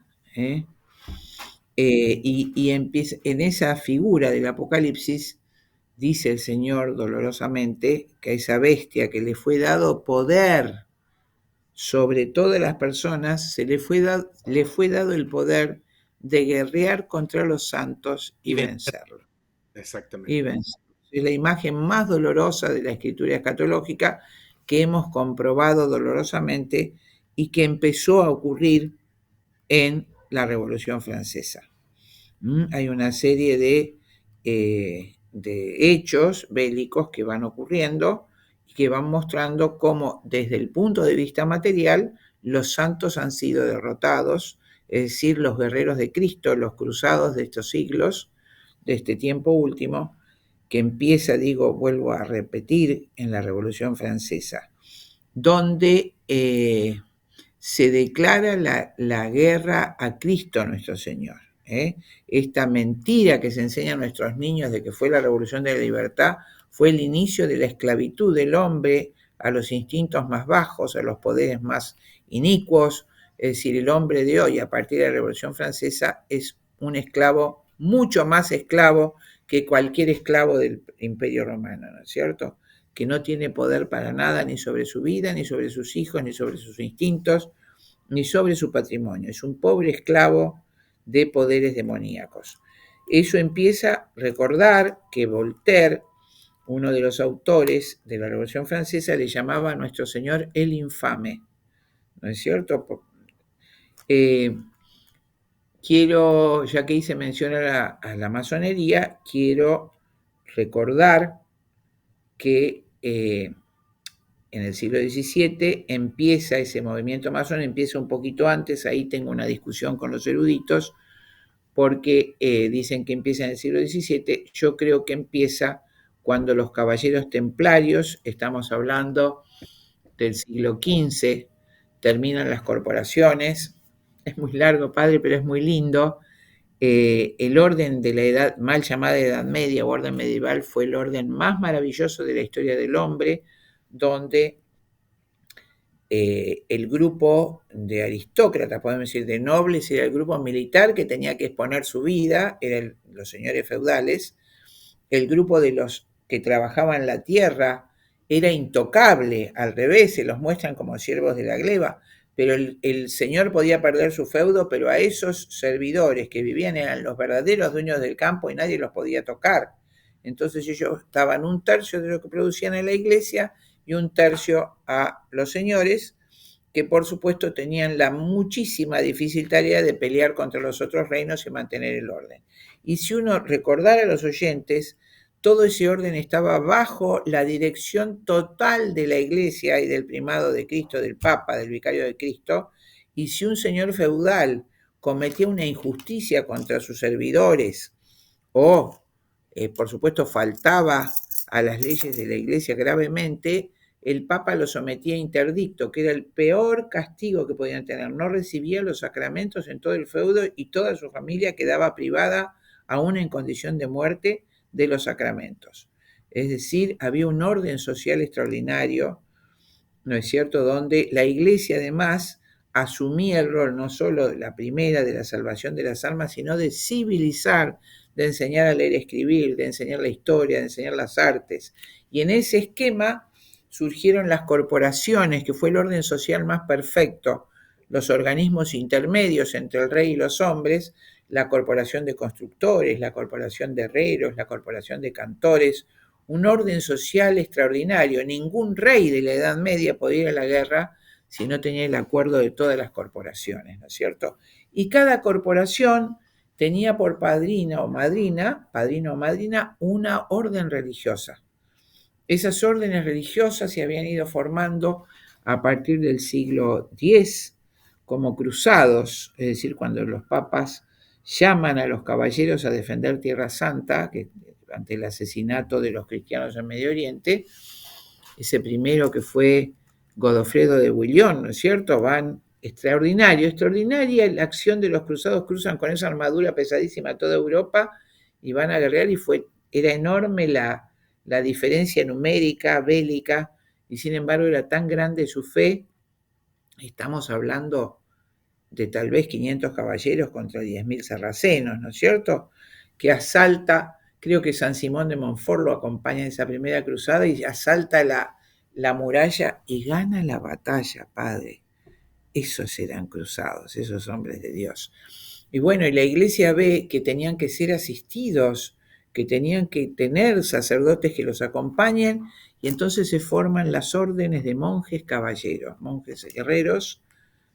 Y empieza, en esa figura del Apocalipsis, dice el Señor dolorosamente que a esa bestia que le fue dado poder sobre todas las personas, le fue dado el poder de guerrear contra los santos y vencerlos. Exactamente. Y vencerlos. Es la imagen más dolorosa de la escritura escatológica que hemos comprobado dolorosamente y que empezó a ocurrir en la Revolución Francesa. Hay una serie de hechos bélicos que van ocurriendo y que van mostrando cómo desde el punto de vista material los santos han sido derrotados, es decir, los guerreros de Cristo, los cruzados de estos siglos, de este tiempo último, que empieza, digo, vuelvo a repetir, en la Revolución Francesa, donde se declara la guerra a Cristo nuestro Señor. Esta mentira que se enseña a nuestros niños de que fue la revolución de la libertad fue el inicio de la esclavitud del hombre a los instintos más bajos, a los poderes más inicuos. Es decir, el hombre de hoy, a partir de la Revolución Francesa, es un esclavo, mucho más esclavo que cualquier esclavo del Imperio Romano, ¿no es cierto? Que no tiene poder para nada, ni sobre su vida, ni sobre sus hijos, ni sobre sus instintos, ni sobre su patrimonio. Es un pobre esclavo de poderes demoníacos. Eso empieza a recordar que Voltaire, uno de los autores de la Revolución Francesa, le llamaba a nuestro Señor el infame, ¿no es cierto? Quiero, ya que hice mención a la masonería, quiero recordar que en el siglo XVII empieza ese movimiento masón, empieza un poquito antes, ahí tengo una discusión con los eruditos, porque dicen que empieza en el siglo XVII, yo creo que empieza cuando los caballeros templarios, estamos hablando del siglo XV, terminan las corporaciones, es muy largo, padre, pero es muy lindo. El orden de la edad, mal llamada Edad Media o orden medieval, fue el orden más maravilloso de la historia del hombre, donde el grupo de aristócratas, podemos decir de nobles, era el grupo militar que tenía que exponer su vida, eran los señores feudales. El grupo de los que trabajaban la tierra era intocable, al revés, se los muestran como siervos de la gleba, pero el señor podía perder su feudo, pero a esos servidores que vivían eran los verdaderos dueños del campo y nadie los podía tocar. Entonces ellos daban un tercio de lo que producían en la iglesia y un tercio a los señores, que por supuesto tenían la muchísima difícil tarea de pelear contra los otros reinos y mantener el orden. Y si uno recordara a los oyentes, todo ese orden estaba bajo la dirección total de la Iglesia y del primado de Cristo, del Papa, del Vicario de Cristo, y si un señor feudal cometía una injusticia contra sus servidores o, por supuesto, faltaba a las leyes de la Iglesia gravemente, el Papa lo sometía a interdicto, que era el peor castigo que podían tener. No recibía los sacramentos en todo el feudo y toda su familia quedaba privada, aún en condición de muerte, de los sacramentos. Es decir, había un orden social extraordinario, ¿no es cierto?, donde la Iglesia además asumía el rol no solo de la primera, de la salvación de las almas, sino de civilizar, de enseñar a leer y escribir, de enseñar la historia, de enseñar las artes. Y en ese esquema surgieron las corporaciones, que fue el orden social más perfecto, los organismos intermedios entre el rey y los hombres, la corporación de constructores, la corporación de herreros, la corporación de cantores, un orden social extraordinario. Ningún rey de la Edad Media podía ir a la guerra si no tenía el acuerdo de todas las corporaciones, ¿no es cierto? Y cada corporación tenía por padrino o madrina, una orden religiosa. Esas órdenes religiosas se habían ido formando a partir del siglo X como cruzados, es decir, cuando los papas llaman a los caballeros a defender Tierra Santa, que ante el asesinato de los cristianos en Medio Oriente, ese primero que fue Godofredo de Bouillon, ¿no es cierto? Van extraordinaria la acción de los cruzados, cruzan con esa armadura pesadísima toda Europa y van a guerrear y era enorme la diferencia numérica, bélica, y sin embargo era tan grande su fe, estamos hablando de tal vez 500 caballeros contra 10.000 sarracenos, ¿no es cierto? Que asalta, creo que San Simón de Montfort lo acompaña en esa primera cruzada y asalta la muralla y gana la batalla, padre. Esos eran cruzados, esos hombres de Dios. Y bueno, y la iglesia ve que tenían que ser asistidos, que tenían que tener sacerdotes que los acompañen, y entonces se forman las órdenes de monjes caballeros, monjes guerreros,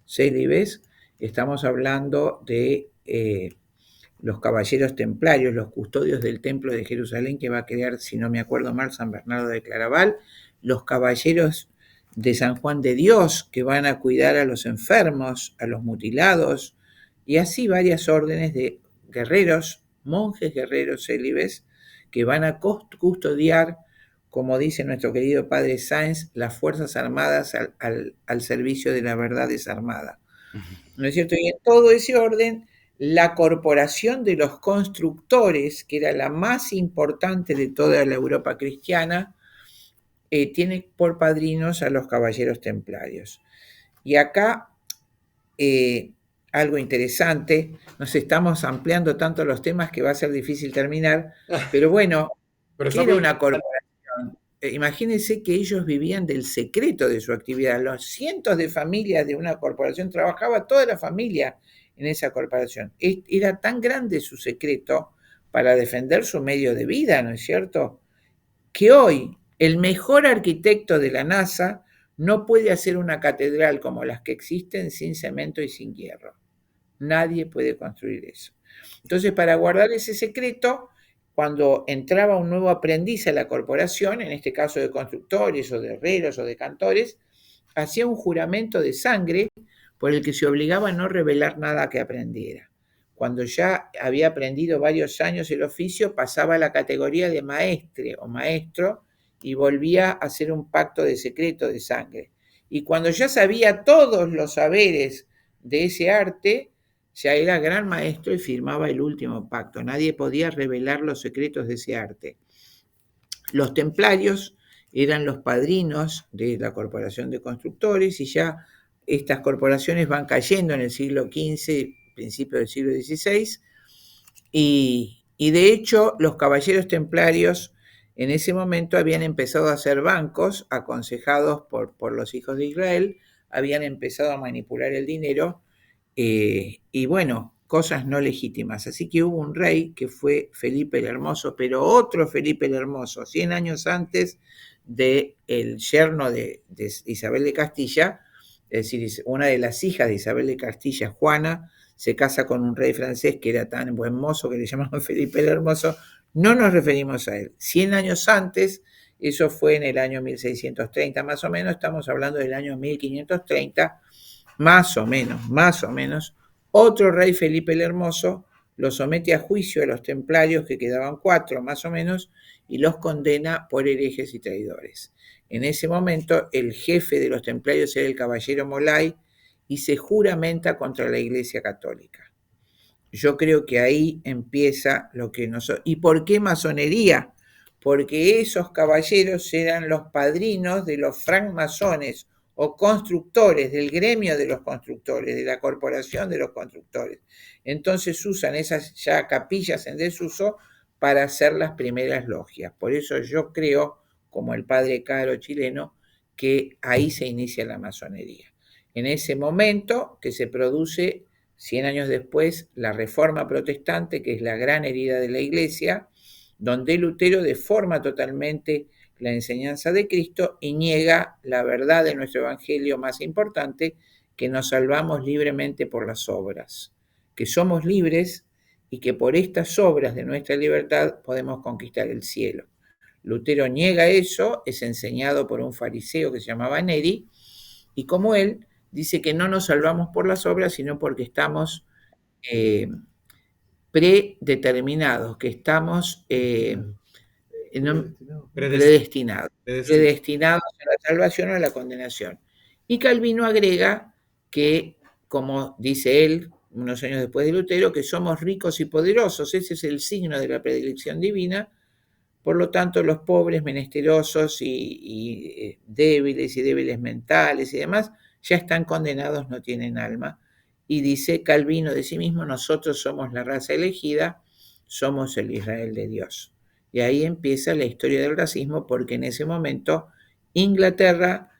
célibes. Estamos hablando de los caballeros templarios, los custodios del templo de Jerusalén que va a crear, si no me acuerdo mal, San Bernardo de Claraval, los caballeros de San Juan de Dios que van a cuidar a los enfermos, a los mutilados, y así varias órdenes de guerreros, monjes guerreros célibes, que van a custodiar, como dice nuestro querido padre Sáenz, las Fuerzas Armadas al servicio de la verdad desarmada. ¿No es cierto? Y en todo ese orden, la corporación de los constructores, que era la más importante de toda la Europa cristiana, tiene por padrinos a los caballeros templarios. Y acá, algo interesante, nos estamos ampliando tanto los temas que va a ser difícil terminar, pero bueno, Pero ¿qué está era muy una interesante. corporación? Imagínense que ellos vivían del secreto de su actividad. Los cientos de familias de una corporación, trabajaba toda la familia en esa corporación. Era tan grande su secreto para defender su medio de vida, ¿no es cierto? Que hoy el mejor arquitecto de la NASA no puede hacer una catedral como las que existen sin cemento y sin hierro. Nadie puede construir eso. Entonces, para guardar ese secreto, cuando entraba un nuevo aprendiz a la corporación, en este caso de constructores o de herreros o de cantores, hacía un juramento de sangre por el que se obligaba a no revelar nada que aprendiera. Cuando ya había aprendido varios años el oficio, pasaba a la categoría de maestre o maestro y volvía a hacer un pacto de secreto de sangre. Y cuando ya sabía todos los saberes de ese arte, ya era gran maestro y firmaba el último pacto. Nadie podía revelar los secretos de ese arte. Los templarios eran los padrinos de la corporación de constructores y ya estas corporaciones van cayendo en el siglo XV, principio del siglo XVI, y de hecho los caballeros templarios en ese momento habían empezado a hacer bancos, aconsejados por los hijos de Israel, habían empezado a manipular el dinero, y bueno, cosas no legítimas. Así que hubo un rey que fue Felipe el Hermoso, pero otro Felipe el Hermoso, 100 años antes del yerno de Isabel de Castilla, es decir, una de las hijas de Isabel de Castilla, Juana, se casa con un rey francés que era tan buen mozo que le llamaban Felipe el Hermoso. No nos referimos a él. 100 años antes, eso fue en el año 1630 más o menos, estamos hablando del año 1530, más o menos, otro rey Felipe el Hermoso lo somete a juicio a los templarios, que quedaban 4 más o menos, y los condena por herejes y traidores. En ese momento el jefe de los templarios era el caballero Molay y se juramenta contra la Iglesia Católica. Yo creo que ahí empieza lo que nosotros... ¿Y por qué masonería? Porque esos caballeros eran los padrinos de los francmasones o constructores, del gremio de los constructores, de la corporación de los constructores. Entonces usan esas ya capillas en desuso para hacer las primeras logias. Por eso yo creo, como el padre Caro chileno, que ahí se inicia la masonería. En ese momento que se produce, 100 años después, la Reforma Protestante, que es la gran herida de la Iglesia, donde Lutero deforma totalmente la enseñanza de Cristo y niega la verdad de nuestro Evangelio más importante, que nos salvamos libremente por las obras, que somos libres y que por estas obras de nuestra libertad podemos conquistar el cielo. Lutero niega eso, es enseñado por un fariseo que se llamaba Neri, y como él, dice que no nos salvamos por las obras, sino porque estamos eh, predeterminados, que estamos predestinados, predestinados a la salvación o a la condenación. Y Calvino agrega que, como dice él, unos años después de Lutero, que somos ricos y poderosos, ese es el signo de la predilección divina. Por lo tanto, los pobres, menesterosos y débiles mentales y demás, ya están condenados, no tienen alma. Y dice Calvino de sí mismo, nosotros somos la raza elegida, somos el Israel de Dios. Y ahí empieza la historia del racismo, porque en ese momento Inglaterra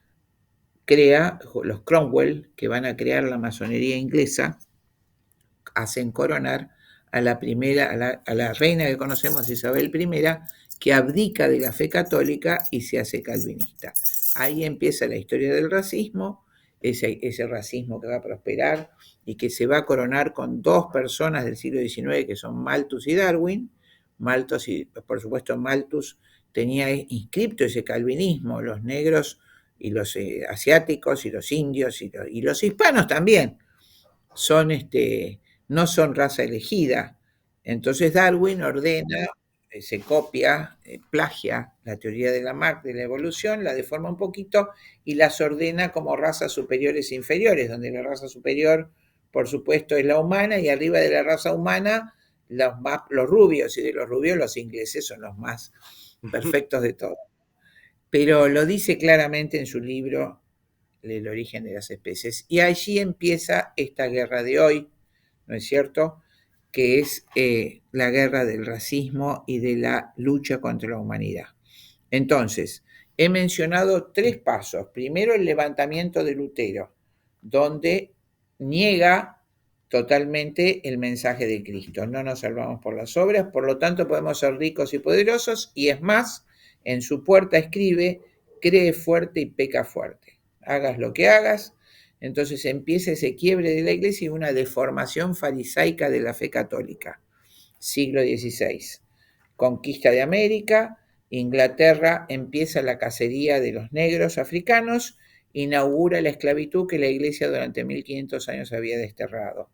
crea, los Cromwell, que van a crear la masonería inglesa, hacen coronar a la primera, a la reina que conocemos, Isabel I, que abdica de la fe católica y se hace calvinista. Ahí empieza la historia del racismo, ese racismo que va a prosperar y que se va a coronar con dos personas del siglo XIX que son Malthus y Darwin. Malthus, y por supuesto Malthus tenía inscripto ese calvinismo, los negros y los asiáticos y los indios y los hispanos también son no son raza elegida. Entonces Darwin ordena, se copia, plagia la teoría de Lamarck de la evolución, la deforma un poquito y las ordena como razas superiores e inferiores, donde la raza superior, por supuesto, es la humana, y arriba de la raza humana los rubios, y de los rubios los ingleses son los más perfectos de todos. Pero lo dice claramente en su libro El origen de las especies. Y allí empieza esta guerra de hoy, ¿no es cierto?, que es la guerra del racismo y de la lucha contra la humanidad. Entonces, he mencionado 3 pasos. Primero, el levantamiento de Lutero, donde niega totalmente el mensaje de Cristo. No nos salvamos por las obras, por lo tanto podemos ser ricos y poderosos, y es más, en su puerta escribe, cree fuerte y peca fuerte. Hagas lo que hagas. Entonces empieza ese quiebre de la Iglesia y una deformación farisaica de la fe católica. Siglo XVI. Conquista de América, Inglaterra empieza la cacería de los negros africanos, inaugura la esclavitud que la Iglesia durante 1500 años había desterrado.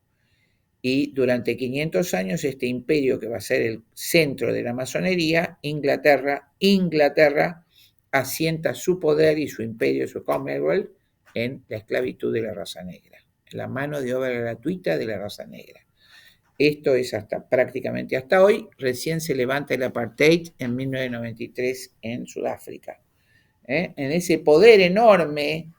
Y durante 500 años este imperio, que va a ser el centro de la masonería, Inglaterra, asienta su poder y su imperio, su Commonwealth, en la esclavitud de la raza negra, la mano de obra gratuita de la raza negra. Esto es prácticamente hasta hoy. Recién se levanta el apartheid en 1993 en Sudáfrica. En ese poder enorme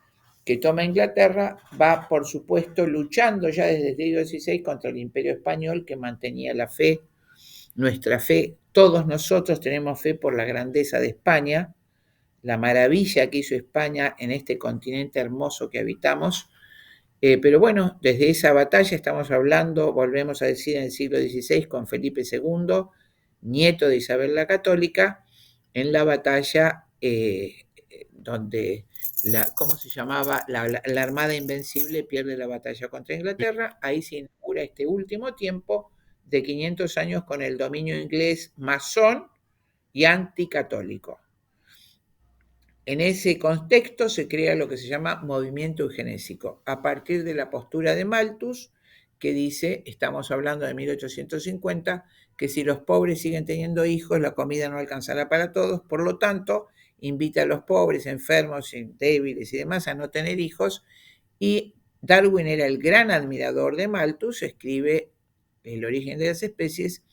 que toma Inglaterra, va, por supuesto, luchando ya desde el siglo XVI contra el Imperio Español, que mantenía la fe, nuestra fe. Todos nosotros tenemos fe por la grandeza de España, la maravilla que hizo España en este continente hermoso que habitamos. Pero bueno, desde esa batalla estamos hablando, volvemos a decir, en el siglo XVI con Felipe II, nieto de Isabel la Católica, en la batalla donde, ¿cómo se llamaba? La Armada Invencible pierde la batalla contra Inglaterra. Ahí se inaugura este último tiempo de 500 años con el dominio inglés masón y anticatólico. En ese contexto se crea lo que se llama movimiento eugenésico, a partir de la postura de Malthus, que dice, estamos hablando de 1850, que si los pobres siguen teniendo hijos, la comida no alcanzará para todos, por lo tanto, invita a los pobres, enfermos, débiles y demás a no tener hijos, y Darwin era el gran admirador de Malthus, escribe El origen de las especies,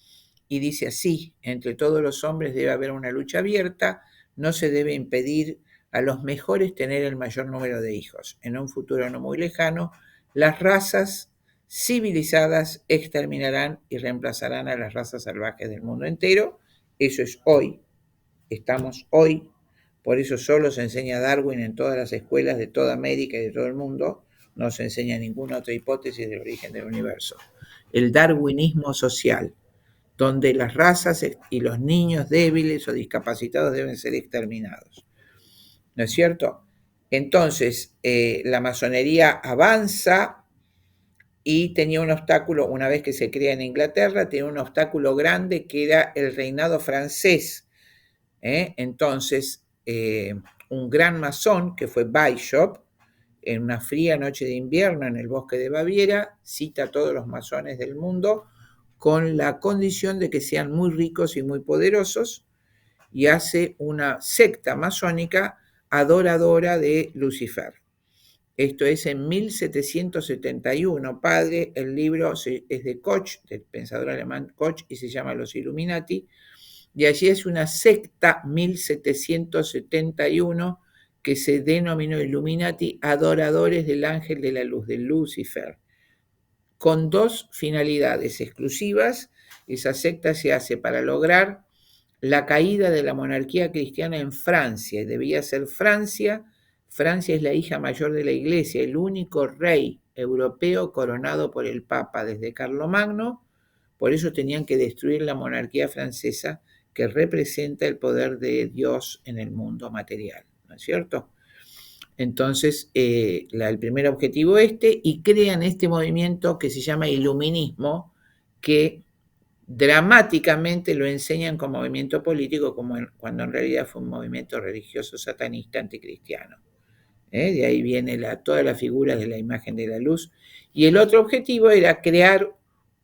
y dice así, entre todos los hombres debe haber una lucha abierta, no se debe impedir a los mejores tener el mayor número de hijos. En un futuro no muy lejano, las razas civilizadas exterminarán y reemplazarán a las razas salvajes del mundo entero. Eso es hoy, estamos hoy, por eso solo se enseña Darwin en todas las escuelas de toda América y de todo el mundo, no se enseña ninguna otra hipótesis del origen del universo. El darwinismo social, donde las razas y los niños débiles o discapacitados deben ser exterminados. ¿No es cierto? Entonces, la masonería avanza y tenía un obstáculo, una vez que se crea en Inglaterra, tenía un obstáculo grande que era el reinado francés. Entonces, un gran masón, que fue Bishop, en una fría noche de invierno en el bosque de Baviera, cita a todos los masones del mundo con la condición de que sean muy ricos y muy poderosos, y hace una secta masónica adoradora de Lucifer. Esto es en 1771, padre. El libro es de Koch, del pensador alemán Koch, y se llama Los Illuminati. Y allí es una secta 1771 que se denominó Illuminati, adoradores del ángel de la luz, de Lucifer, con dos finalidades exclusivas. Esa secta se hace para lograr la caída de la monarquía cristiana en Francia, y debía ser Francia. Francia es la hija mayor de la Iglesia, el único rey europeo coronado por el Papa desde Carlomagno, por eso tenían que destruir la monarquía francesa, que representa el poder de Dios en el mundo material, ¿no es cierto? Entonces, el primer objetivo y crean este movimiento que se llama iluminismo, que dramáticamente lo enseñan como movimiento político, cuando en realidad fue un movimiento religioso satanista anticristiano. De ahí viene toda la figura de la imagen de la luz. Y el otro objetivo era crear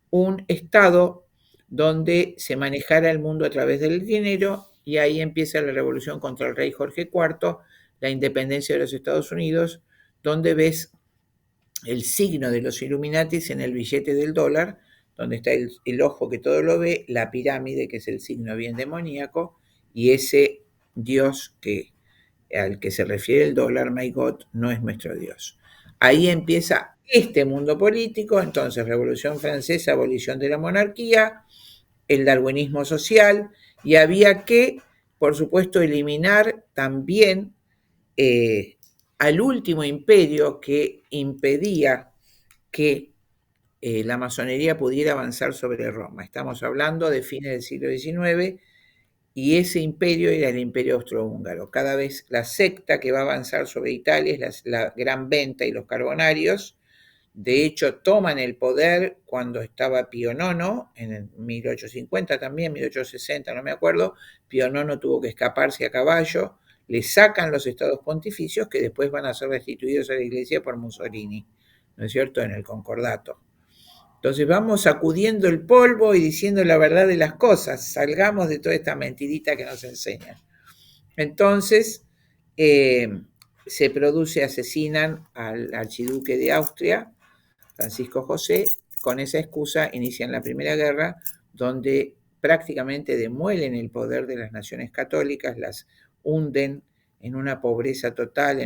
un Estado donde se manejara el mundo a través del dinero, y ahí empieza la revolución contra el rey Jorge IV, la independencia de los Estados Unidos, donde ves el signo de los Illuminatis en el billete del dólar, donde está el ojo que todo lo ve, la pirámide, que es el signo bien demoníaco, y ese Dios al que se refiere el dólar, my God, no es nuestro Dios. Ahí empieza este mundo político. Entonces, Revolución Francesa, abolición de la monarquía, el darwinismo social, y había que, por supuesto, eliminar también al último imperio que impedía que la masonería pudiera avanzar sobre Roma. Estamos hablando de fines del siglo XIX, y ese imperio era el imperio austrohúngaro. Cada vez la secta que va a avanzar sobre Italia es la Gran Venta y los Carbonarios. De hecho, toman el poder cuando estaba Pío IX, en el 1850 también, 1860, no me acuerdo. Pío IX tuvo que escaparse a caballo, le sacan los estados pontificios, que después van a ser restituidos a la iglesia por Mussolini, ¿no es cierto?, en el Concordato. Entonces vamos sacudiendo el polvo y diciendo la verdad de las cosas, salgamos de toda esta mentirita que nos enseñan. Entonces se produce, asesinan al archiduque de Austria, Francisco José. Con esa excusa inician la Primera Guerra, donde prácticamente demuelen el poder de las naciones católicas, las hunden en una pobreza total,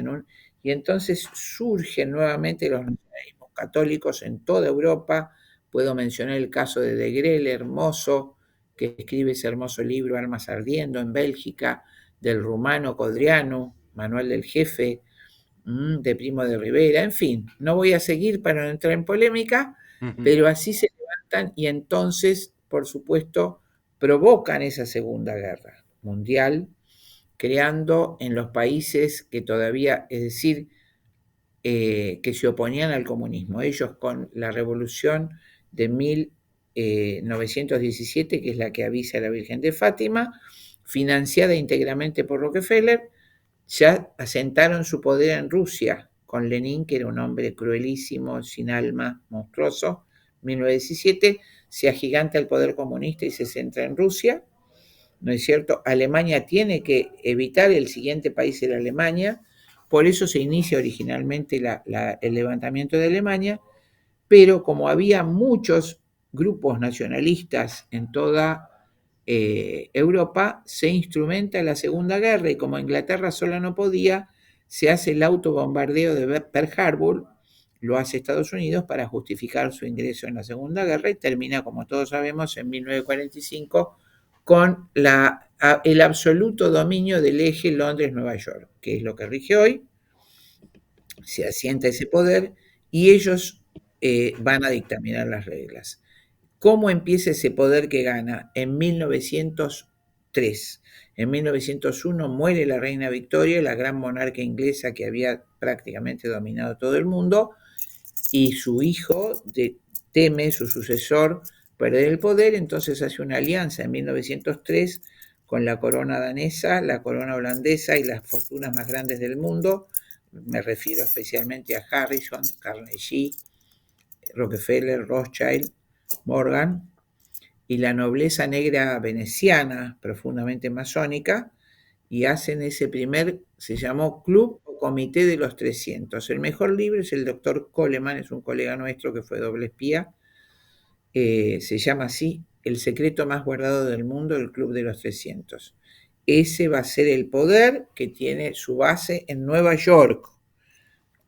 y entonces surgen nuevamente los nacionalismos católicos en toda Europa. Puedo mencionar el caso de Degrelle, hermoso, que escribe ese hermoso libro, Armas Ardiendo, en Bélgica, del rumano Codrianu, Manuel del Jefe, de Primo de Rivera. En fin, no voy a seguir para no entrar en polémica, pero así se levantan, y entonces, por supuesto, provocan esa Segunda Guerra Mundial, creando en los países que todavía, es decir, que se oponían al comunismo. Ellos, con la revolución de 1917, que es la que avisa a la Virgen de Fátima, financiada íntegramente por Rockefeller, ya asentaron su poder en Rusia, con Lenin, que era un hombre cruelísimo, sin alma, monstruoso. 1917 se agiganta el poder comunista y se centra en Rusia, ¿no es cierto? Alemania tiene que evitar, el siguiente país era Alemania, por eso se inicia originalmente el levantamiento de Alemania, pero como había muchos grupos nacionalistas en toda Europa, se instrumenta la Segunda Guerra, y como Inglaterra sola no podía, se hace el autobombardeo de Pearl Harbor, lo hace Estados Unidos para justificar su ingreso en la Segunda Guerra, y termina, como todos sabemos, en 1945 con el absoluto dominio del eje Londres-Nueva York, que es lo que rige hoy. Se asienta ese poder y ellos van a dictaminar las reglas. ¿Cómo empieza ese poder que gana? En 1903. En 1901 muere la reina Victoria, la gran monarca inglesa que había prácticamente dominado todo el mundo, y su hijo teme, su sucesor, perder el poder, entonces hace una alianza en 1903 con la corona danesa, la corona holandesa y las fortunas más grandes del mundo. Me refiero especialmente a Harrison, Carnegie, Rockefeller, Rothschild, Morgan, y la nobleza negra veneciana, profundamente masónica, y hacen ese primer, se llamó Club o Comité de los 300. El mejor libro es el doctor Coleman, es un colega nuestro que fue doble espía, se llama así, El secreto más guardado del mundo, el Club de los 300. Ese va a ser el poder que tiene su base en Nueva York.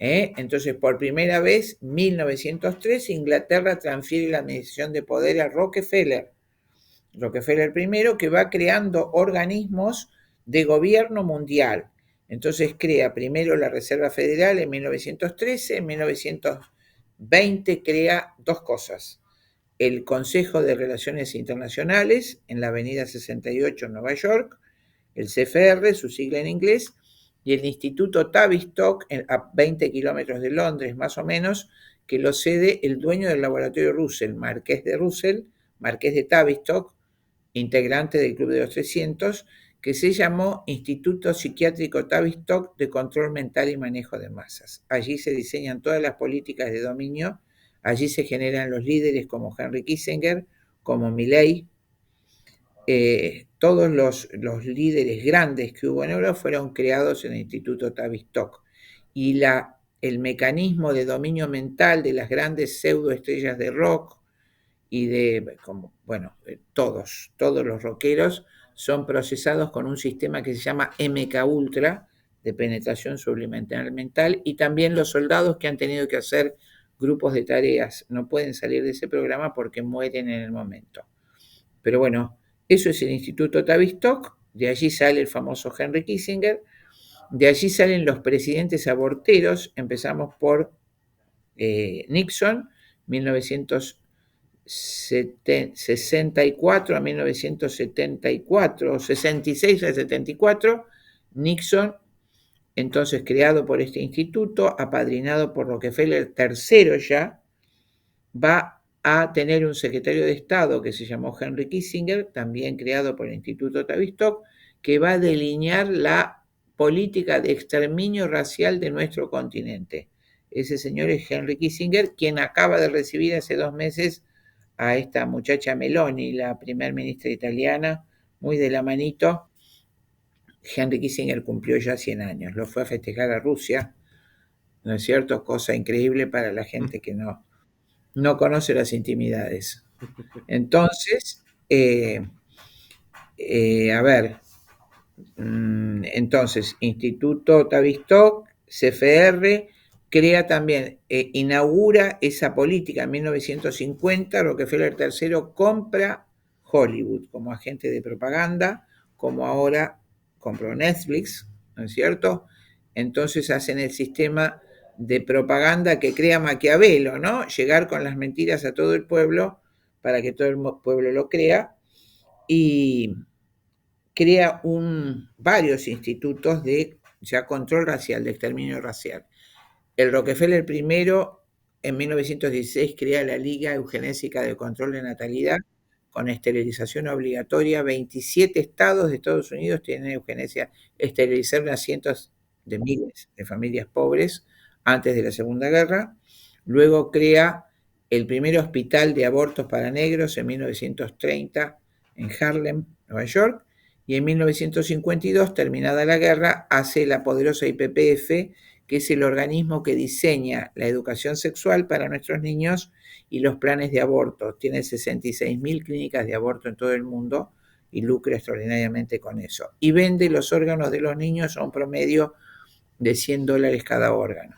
Entonces, por primera vez, 1903, Inglaterra transfiere la administración de poder a Rockefeller. Rockefeller primero, que va creando organismos de gobierno mundial. Entonces crea primero la Reserva Federal en 1913, en 1920 crea dos cosas. El Consejo de Relaciones Internacionales en la Avenida 68 en Nueva York, el CFR, su sigla en inglés, y el Instituto Tavistock, a 20 kilómetros de Londres más o menos, que lo cede el dueño del laboratorio Russell, Marqués de Russell, Marqués de Tavistock, integrante del Club de los 300, que se llamó Instituto Psiquiátrico Tavistock de Control Mental y Manejo de Masas. Allí se diseñan todas las políticas de dominio, allí se generan los líderes como Henry Kissinger, como Milley. Todos los líderes grandes que hubo en Europa fueron creados en el Instituto Tavistock. Y el mecanismo de dominio mental de las grandes pseudoestrellas de rock y todos los rockeros son procesados con un sistema que se llama MK Ultra, de penetración subliminal mental, y también los soldados que han tenido que hacer grupos de tareas no pueden salir de ese programa porque mueren en el momento. Pero bueno, eso es el Instituto Tavistock, de allí sale el famoso Henry Kissinger, de allí salen los presidentes aborteros, empezamos por Nixon, 1964 a 1974, 66 a 74, Nixon, entonces creado por este instituto, apadrinado por Rockefeller III ya, va a tener un secretario de Estado que se llamó Henry Kissinger, también creado por el Instituto Tavistock, que va a delinear la política de exterminio racial de nuestro continente. Ese señor es Henry Kissinger, quien acaba de recibir hace 2 meses a esta muchacha Meloni, la primer ministra italiana, muy de la manito. Henry Kissinger cumplió ya 100 años, lo fue a festejar a Rusia, ¿no es cierto? Cosa increíble para la gente que no conoce las intimidades. Entonces, entonces, Instituto Tavistock, CFR, crea también, inaugura esa política en 1950, Rockefeller III compra Hollywood como agente de propaganda, como ahora compró Netflix, ¿no es cierto? Entonces hacen el sistema de propaganda que crea Maquiavelo, ¿no? Llegar con las mentiras a todo el pueblo para que todo el pueblo lo crea, y crea varios institutos de ya control racial, de exterminio racial. El Rockefeller primero, en 1916, crea la Liga Eugenésica de Control de Natalidad, con esterilización obligatoria. 27 estados de Estados Unidos tienen eugenesia, esterilizar a cientos de miles de familias pobres antes de la Segunda Guerra. Luego crea el primer hospital de abortos para negros en 1930 en Harlem, Nueva York, y en 1952, terminada la guerra, hace la poderosa IPPF, que es el organismo que diseña la educación sexual para nuestros niños y los planes de aborto. Tiene 66.000 clínicas de aborto en todo el mundo y lucra extraordinariamente con eso. Y vende los órganos de los niños a un promedio de $100 cada órgano.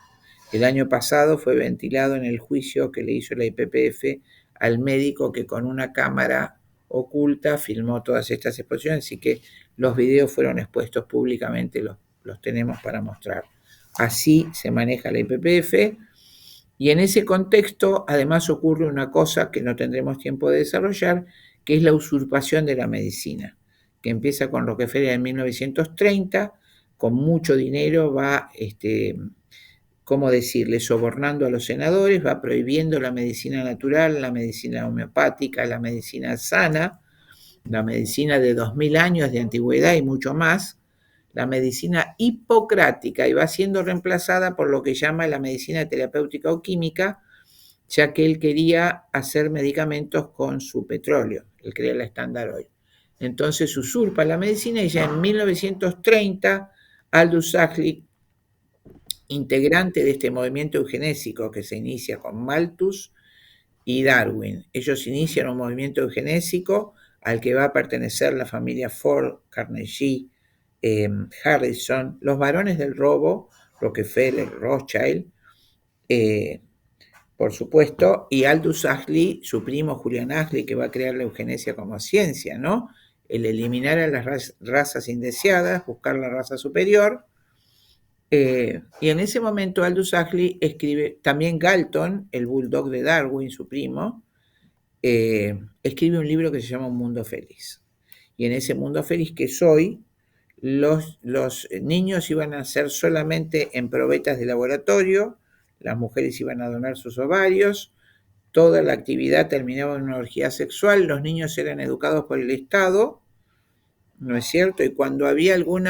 El año pasado fue ventilado en el juicio que le hizo la IPPF al médico que con una cámara oculta filmó todas estas exposiciones, así que los videos fueron expuestos públicamente, los tenemos para mostrar. Así se maneja la IPPF. Y en ese contexto, además, ocurre una cosa que no tendremos tiempo de desarrollar, que es la usurpación de la medicina, que empieza con Rockefeller en 1930, con mucho dinero va, ¿cómo decirle?, sobornando a los senadores, va prohibiendo la medicina natural, la medicina homeopática, la medicina sana, la medicina de 2000 años de antigüedad y mucho más, la medicina hipocrática, y va siendo reemplazada por lo que llama la medicina terapéutica o química, ya que él quería hacer medicamentos con su petróleo, él quería la Standard Oil. Entonces usurpa la medicina y ya en 1930 Aldous Huxley, integrante de este movimiento eugenésico que se inicia con Malthus y Darwin, ellos inician un movimiento eugenésico al que va a pertenecer la familia Ford, Carnegie, Harrison, los varones del robo, Rockefeller, Rothschild, por supuesto, y Aldous Huxley, su primo Julian Huxley, que va a crear la eugenesia como ciencia, ¿no? El eliminar a las razas indeseadas, buscar la raza superior. Y en ese momento Aldous Huxley escribe, también Galton, el bulldog de Darwin, su primo, escribe un libro que se llama Un Mundo Feliz. Y en ese mundo feliz que soy, los niños iban a ser solamente en probetas de laboratorio, las mujeres iban a donar sus ovarios, toda la actividad terminaba en una orgía sexual, los niños eran educados por el Estado, ¿no es cierto? Y cuando había alguien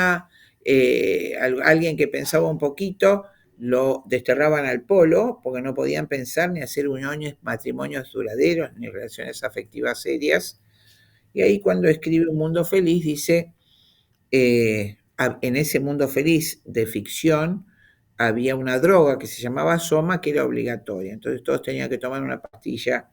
que pensaba un poquito, lo desterraban al polo, porque no podían pensar ni hacer uniones, matrimonios duraderos, ni relaciones afectivas serias. Y ahí cuando escribe Un Mundo Feliz dice, en ese mundo feliz de ficción había una droga que se llamaba Soma, que era obligatoria. Entonces todos tenían que tomar una pastilla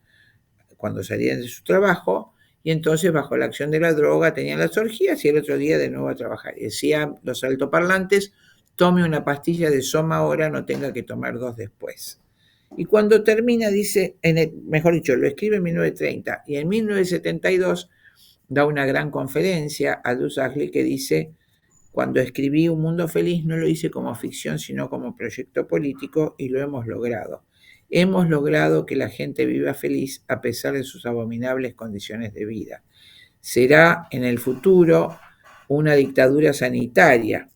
cuando salían de su trabajo, y entonces bajo la acción de la droga tenían las orgías y el otro día de nuevo a trabajar. Y decían los altoparlantes, tome una pastilla de Soma ahora, no tenga que tomar dos después. Y cuando termina dice, mejor dicho, lo escribe en 1930, y en 1972 da una gran conferencia a Aldous Huxley que dice, cuando escribí Un Mundo Feliz no lo hice como ficción, sino como proyecto político, y lo hemos logrado. Hemos logrado que la gente viva feliz a pesar de sus abominables condiciones de vida. Será en el futuro una dictadura sanitaria.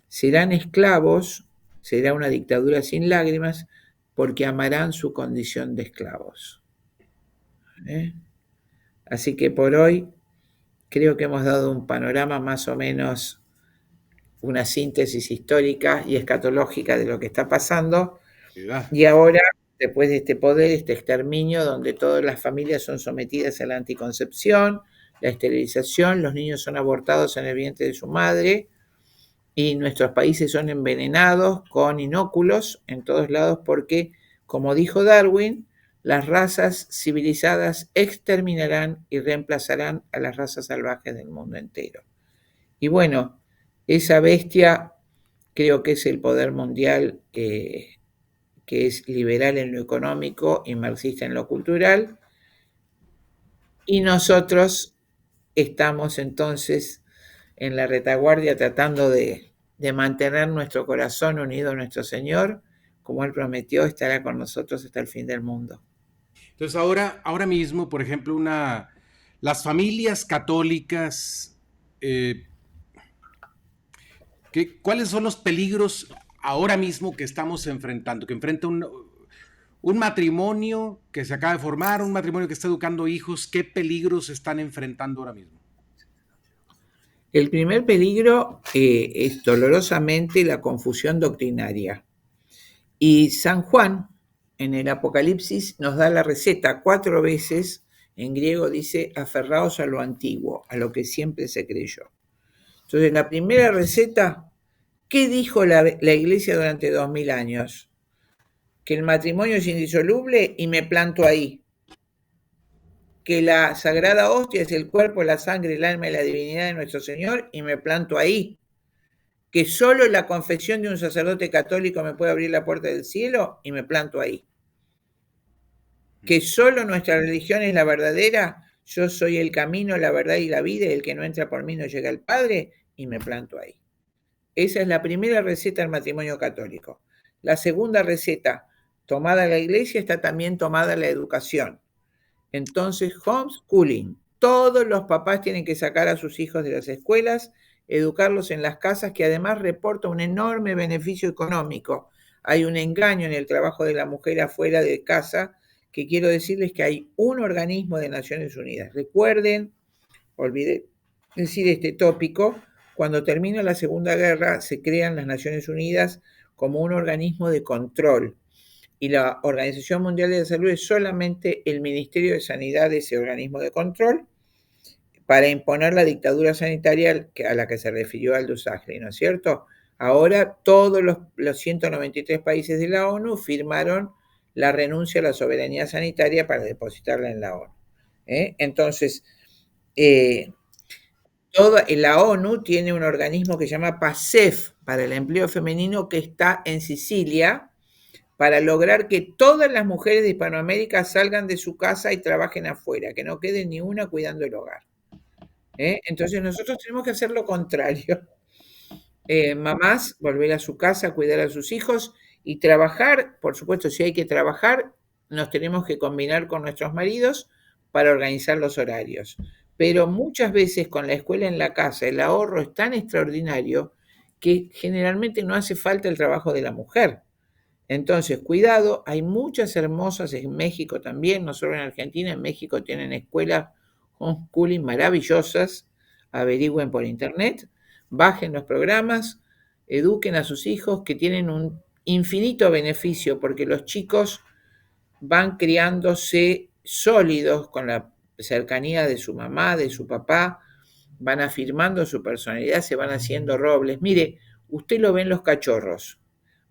Serán esclavos, será una dictadura sin lágrimas, porque amarán su condición de esclavos. Así que por hoy creo que hemos dado un panorama más o menos, una síntesis histórica y escatológica de lo que está pasando. Y ahora, después de este poder, este exterminio, donde todas las familias son sometidas a la anticoncepción, la esterilización, los niños son abortados en el vientre de su madre, y nuestros países son envenenados con inóculos en todos lados porque, como dijo Darwin, las razas civilizadas exterminarán y reemplazarán a las razas salvajes del mundo entero. Y bueno, esa bestia creo que es el poder mundial, que es liberal en lo económico y marxista en lo cultural, y nosotros estamos entonces en la retaguardia tratando de mantener nuestro corazón unido a nuestro Señor, como Él prometió, estará con nosotros hasta el fin del mundo. Entonces ahora mismo, por ejemplo, las familias católicas, ¿cuáles son los peligros ahora mismo que estamos enfrentando? Que enfrenta un matrimonio que se acaba de formar, un matrimonio que está educando hijos, ¿qué peligros están enfrentando ahora mismo? El primer peligro es dolorosamente la confusión doctrinaria. Y San Juan, en el Apocalipsis, nos da la receta 4 veces. En griego dice, aferraos a lo antiguo, a lo que siempre se creyó. Entonces, la primera receta, ¿qué dijo la iglesia durante 2000 años? Que el matrimonio es indisoluble y me planto ahí. Que la sagrada hostia es el cuerpo, la sangre, el alma y la divinidad de nuestro Señor y me planto ahí. Que solo la confesión de un sacerdote católico me puede abrir la puerta del cielo y me planto ahí. Que solo nuestra religión es la verdadera yo soy el camino, la verdad y la vida, y el que no entra por mí no llega al Padre, y me planto ahí. Esa es la primera receta del matrimonio católico. La segunda receta, tomada la iglesia, está también tomada la educación. Entonces, homeschooling. Todos los papás tienen que sacar a sus hijos de las escuelas, educarlos en las casas, que además reporta un enorme beneficio económico. Hay un engaño en el trabajo de la mujer afuera de casa, que quiero decirles que hay un organismo de Naciones Unidas. Recuerden, olvidé decir este tópico, cuando termina la Segunda Guerra se crean las Naciones Unidas como un organismo de control y la Organización Mundial de la Salud es solamente el Ministerio de Sanidad de ese organismo de control para imponer la dictadura sanitaria a la que se refirió Aldous Huxley, ¿no es cierto? Ahora todos los 193 países de la ONU firmaron la renuncia a la soberanía sanitaria para depositarla en la ONU. Entonces, la ONU tiene un organismo que se llama PASEF para el empleo femenino que está en Sicilia para lograr que todas las mujeres de Hispanoamérica salgan de su casa y trabajen afuera, que no quede ni una cuidando el hogar. Entonces nosotros tenemos que hacer lo contrario. Mamás, volver a su casa, cuidar a sus hijos y trabajar, por supuesto, si hay que trabajar, nos tenemos que combinar con nuestros maridos para organizar los horarios. Pero muchas veces con la escuela en la casa el ahorro es tan extraordinario que generalmente no hace falta el trabajo de la mujer. Entonces, cuidado, hay muchas hermosas en México también, no solo en Argentina, en México tienen escuelas homeschooling maravillosas, averigüen por internet, bajen los programas, eduquen a sus hijos que tienen un infinito beneficio porque los chicos van criándose sólidos con la cercanía de su mamá, de su papá, van afirmando su personalidad, se van haciendo robles. Mire, usted lo ve en los cachorros,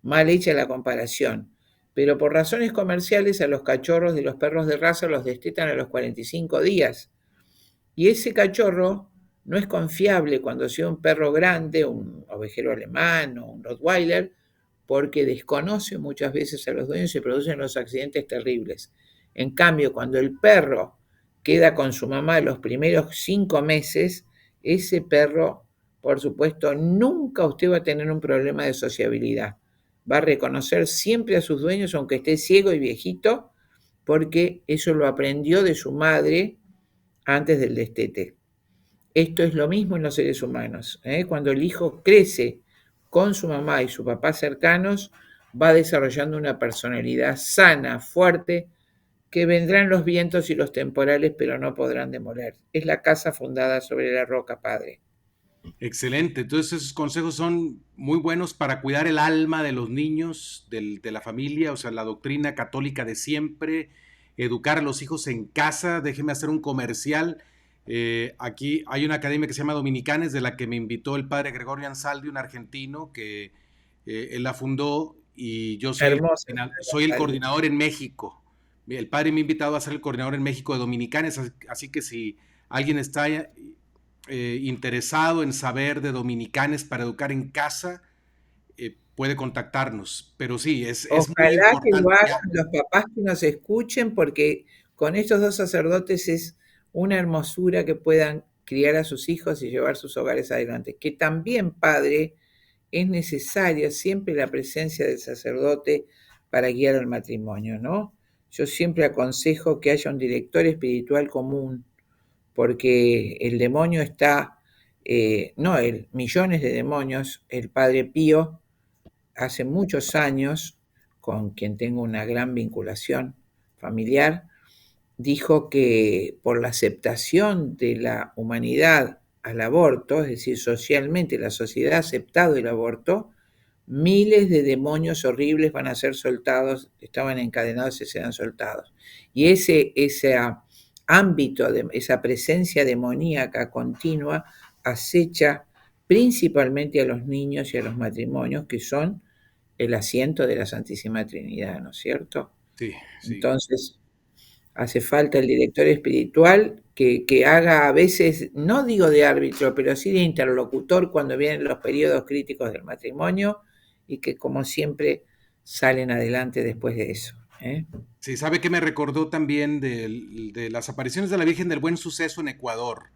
mal hecha la comparación, pero por razones comerciales a los cachorros de los perros de raza los destetan a los 45 días. Y ese cachorro no es confiable cuando sea un perro grande, un ovejero alemán o un Rottweiler, porque desconoce muchas veces a los dueños y se producen los accidentes terribles. En cambio, cuando el perro queda con su mamá los primeros 5 meses, ese perro, por supuesto, nunca usted va a tener un problema de sociabilidad. Va a reconocer siempre a sus dueños, aunque esté ciego y viejito, porque eso lo aprendió de su madre antes del destete. Esto es lo mismo en los seres humanos. Cuando el hijo crece con su mamá y su papá cercanos, va desarrollando una personalidad sana, fuerte, que vendrán los vientos y los temporales, pero no podrán demoler. Es la casa fundada sobre la roca, padre. Excelente. Entonces esos consejos son muy buenos para cuidar el alma de los niños, de la familia, o sea, la doctrina católica de siempre, educar a los hijos en casa. Déjeme hacer un comercial. Aquí hay una academia que se llama Dominicanes, de la que me invitó el padre Gregorio Ansaldi, un argentino, que él la fundó y yo Hermosa. soy el coordinador en México. El padre me ha invitado a ser el coordinador en México de Dominicanes, así que si alguien está interesado en saber de Dominicanes para educar en casa, puede contactarnos. Pero sí, es muy Ojalá que lo importante. hagan los papás que nos escuchen, porque con estos dos sacerdotes es una hermosura que puedan criar a sus hijos y llevar sus hogares adelante. Que también, padre, es necesaria siempre la presencia del sacerdote para guiar al matrimonio, ¿no? Yo siempre aconsejo que haya un director espiritual común, porque el demonio está, no, millones de demonios, el Padre Pío hace muchos años, con quien tengo una gran vinculación familiar, dijo que por la aceptación de la humanidad al aborto, es decir, socialmente la sociedad ha aceptado el aborto, miles de demonios horribles van a ser soltados, estaban encadenados y serán soltados. Y ese ámbito, esa presencia demoníaca continua acecha principalmente a los niños y a los matrimonios, que son el asiento de la Santísima Trinidad, ¿no es cierto? Sí, sí. Entonces, hace falta el director espiritual que haga a veces, no digo de árbitro, pero sí de interlocutor cuando vienen los periodos críticos del matrimonio y que como siempre salen adelante después de eso. ¿eh? Sí, ¿sabe qué me recordó también de las apariciones de la Virgen del Buen Suceso en Ecuador?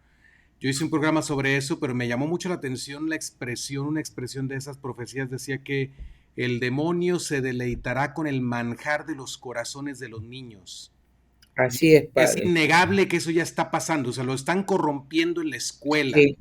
Yo hice un programa sobre eso, pero me llamó mucho la atención la expresión, una expresión de esas profecías decía que el demonio se deleitará con el manjar de los corazones de los niños. Así es, Es padre. innegable que eso ya está pasando, o sea, lo están corrompiendo en la escuela, Sí,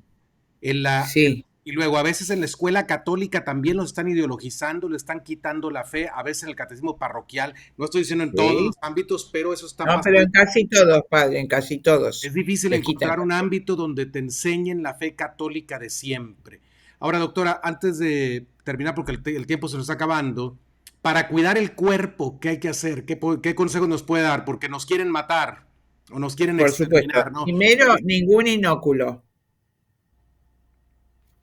en la, sí, y luego a veces en la escuela católica también lo están ideologizando, le están quitando la fe, a veces en el catecismo parroquial, no estoy diciendo en todos los sí. ámbitos, pero eso está No, pero pasando. en casi todos, padre, en casi Es todos. difícil Les quitan encontrar la un fe. ámbito donde te enseñen la fe católica de siempre. Ahora, doctora, antes de terminar, porque el tiempo se nos está acabando, para cuidar el cuerpo, ¿qué hay que hacer? ¿Qué consejos nos puede dar? Porque nos quieren matar o nos quieren Por supuesto. exterminar, ¿no? Primero, ningún inóculo.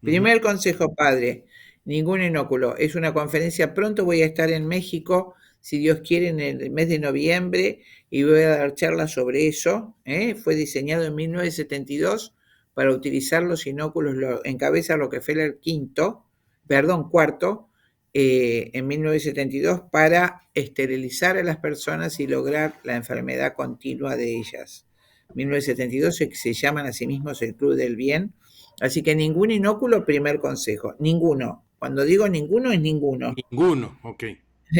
Ujú. Primer consejo, padre, ningún inóculo. Es una conferencia, pronto voy a estar en México, si Dios quiere, en el mes de noviembre, y voy a dar charlas sobre eso. ¿Eh? Fue diseñado en 1972 para utilizar los inóculos, lo encabeza Rockefeller quinto, perdón, cuarto, en 1972 para esterilizar a las personas y lograr la enfermedad continua de ellas. 1972 se llaman a sí mismos el Club del Bien. Así que ningún inóculo, primer consejo, ninguno. Cuando digo ninguno, es ninguno. Ninguno, ok.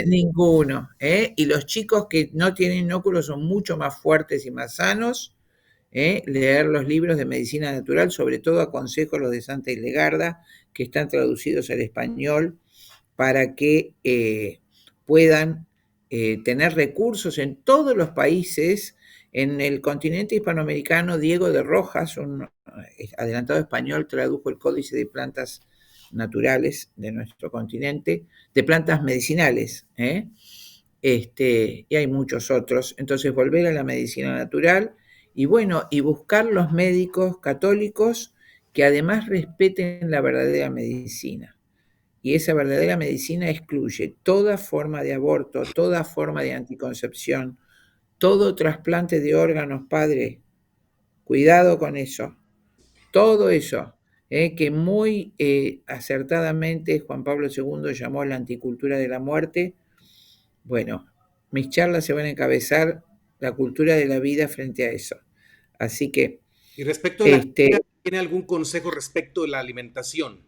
Ninguno. ¿Eh? Y los chicos que no tienen inóculo son mucho más fuertes y más sanos. ¿Eh? Leer los libros de medicina natural, sobre todo aconsejo los de Santa Hildegarda, que están traducidos al español, para que puedan tener recursos en todos los países. En el continente hispanoamericano, Diego de Rojas, un adelantado español, tradujo el Códice de Plantas Naturales de nuestro continente, de plantas medicinales, ¿eh? Y hay muchos otros. Entonces, volver a la medicina natural y bueno, y buscar los médicos católicos que además respeten la verdadera medicina. Y esa verdadera medicina excluye toda forma de aborto, toda forma de anticoncepción, todo trasplante de órganos, padre. Cuidado con eso. Todo eso, que muy acertadamente Juan Pablo II llamó la anticultura de la muerte. Bueno, mis charlas se van a encabezar la cultura de la vida frente a eso. Así que, Y respecto de la comida, este, ¿tiene algún consejo respecto de la alimentación?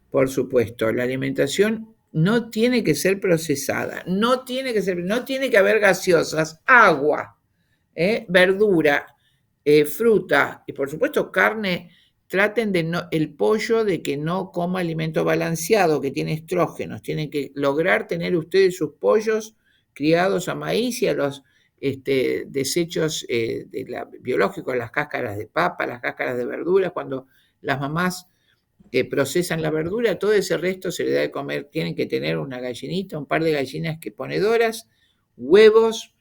por supuesto, la alimentación no tiene que ser procesada, no tiene que haber gaseosas, agua, verdura, fruta y por supuesto carne. Traten de no, el pollo de que no coma alimento balanceado, que tiene estrógenos. Tienen que lograr tener ustedes sus pollos criados a maíz y a los desechos biológicos, las cáscaras de papa, las cáscaras de verduras, cuando las mamás procesan la verdura, todo ese resto se le da de comer. Tienen que tener una gallinita, un par de gallinas que ponedoras, huevos,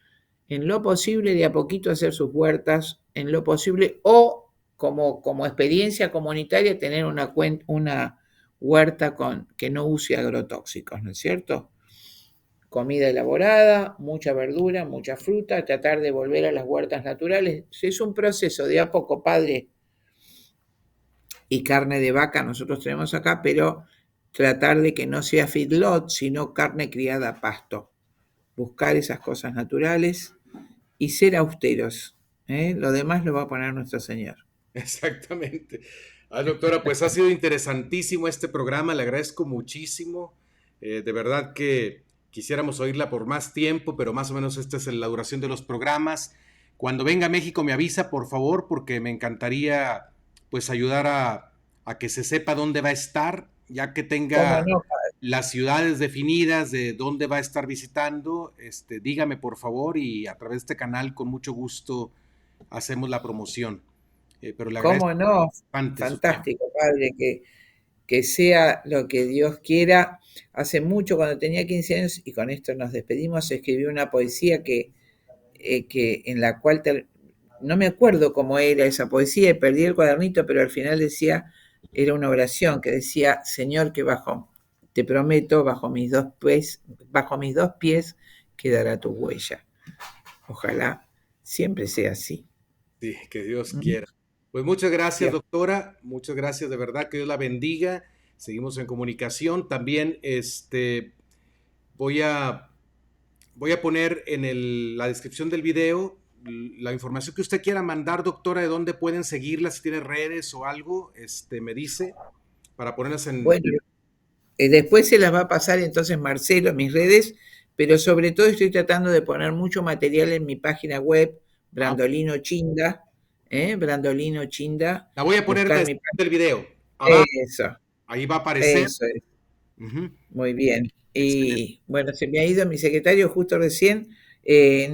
en lo posible de a poquito hacer sus huertas, en lo posible, o como experiencia comunitaria tener una huerta que no use agrotóxicos, ¿no es cierto? Comida elaborada, mucha verdura, mucha fruta, tratar de volver a las huertas naturales. Es un proceso de a poco, padre, y carne de vaca nosotros tenemos acá, pero tratar de que no sea feedlot, sino carne criada a pasto. Buscar esas cosas naturales y ser austeros. ¿Eh? Lo demás lo va a poner nuestro Señor. Exactamente. Ah, doctora, pues ha sido interesantísimo este programa, le agradezco muchísimo. De verdad que quisiéramos oírla por más tiempo, pero más o menos esta es la duración de los programas. Cuando venga a México me avisa, por favor, porque me encantaría pues ayudar a que se sepa dónde va a estar, ya que ¿Cómo tenga no? las ciudades definidas de dónde va a estar visitando. Dígame por favor y a través de este canal con mucho gusto hacemos la promoción. Pero le agradezco ¿Cómo no? bastante su tiempo. Fantástico, Padre, que sea lo que Dios quiera. Hace mucho, cuando tenía 15 años, y con esto nos despedimos, escribí una poesía que en la cual no me acuerdo cómo era esa poesía, y perdí el cuadernito, pero al final decía, era una oración que decía, Señor, que te prometo, bajo mis dos pies quedará tu huella. Ojalá siempre sea así. Sí, que Dios ¿Mm? quiera. Pues muchas gracias, Dios. doctora. Muchas gracias, de verdad, que Dios la bendiga. Seguimos en comunicación. También voy a voy a poner en la descripción del video la información que usted quiera mandar, doctora, de dónde pueden seguirla, si tiene redes o algo, me dice, para ponerlas en... Bueno, después se las va a pasar entonces Marcelo, mis redes, pero sobre todo estoy tratando de poner mucho material en mi página web, Ah, Brandolino Chinda, Brandolino Chinda, la voy a poner en la buscar mi descripción del video. Abajo, eso, ahí va a aparecer. eso es, Ujú, muy bien. excelente. Y bueno, se me ha ido mi secretario justo recién,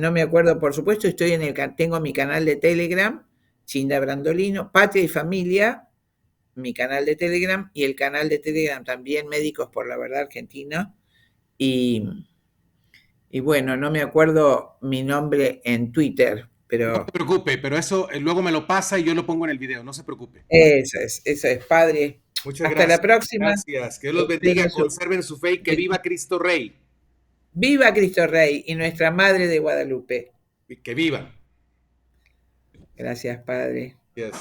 no me acuerdo, por supuesto, tengo mi canal de Telegram, Chinda Brandolino, Patria y Familia, mi canal de Telegram y el canal de Telegram también Médicos por la Verdad Argentina. Y, y bueno, no me acuerdo mi nombre en Twitter, No se pero preocupe, pero eso luego me lo pasa y yo lo pongo en el video, no se preocupe. eso es, padre. Muchas Hasta la gracias. próxima. Gracias. Que Dios los bendiga, Espero conserven su fe y que viva Cristo Rey. Viva Cristo Rey y nuestra Madre de Guadalupe. Y que viva. Gracias, Padre. Yes.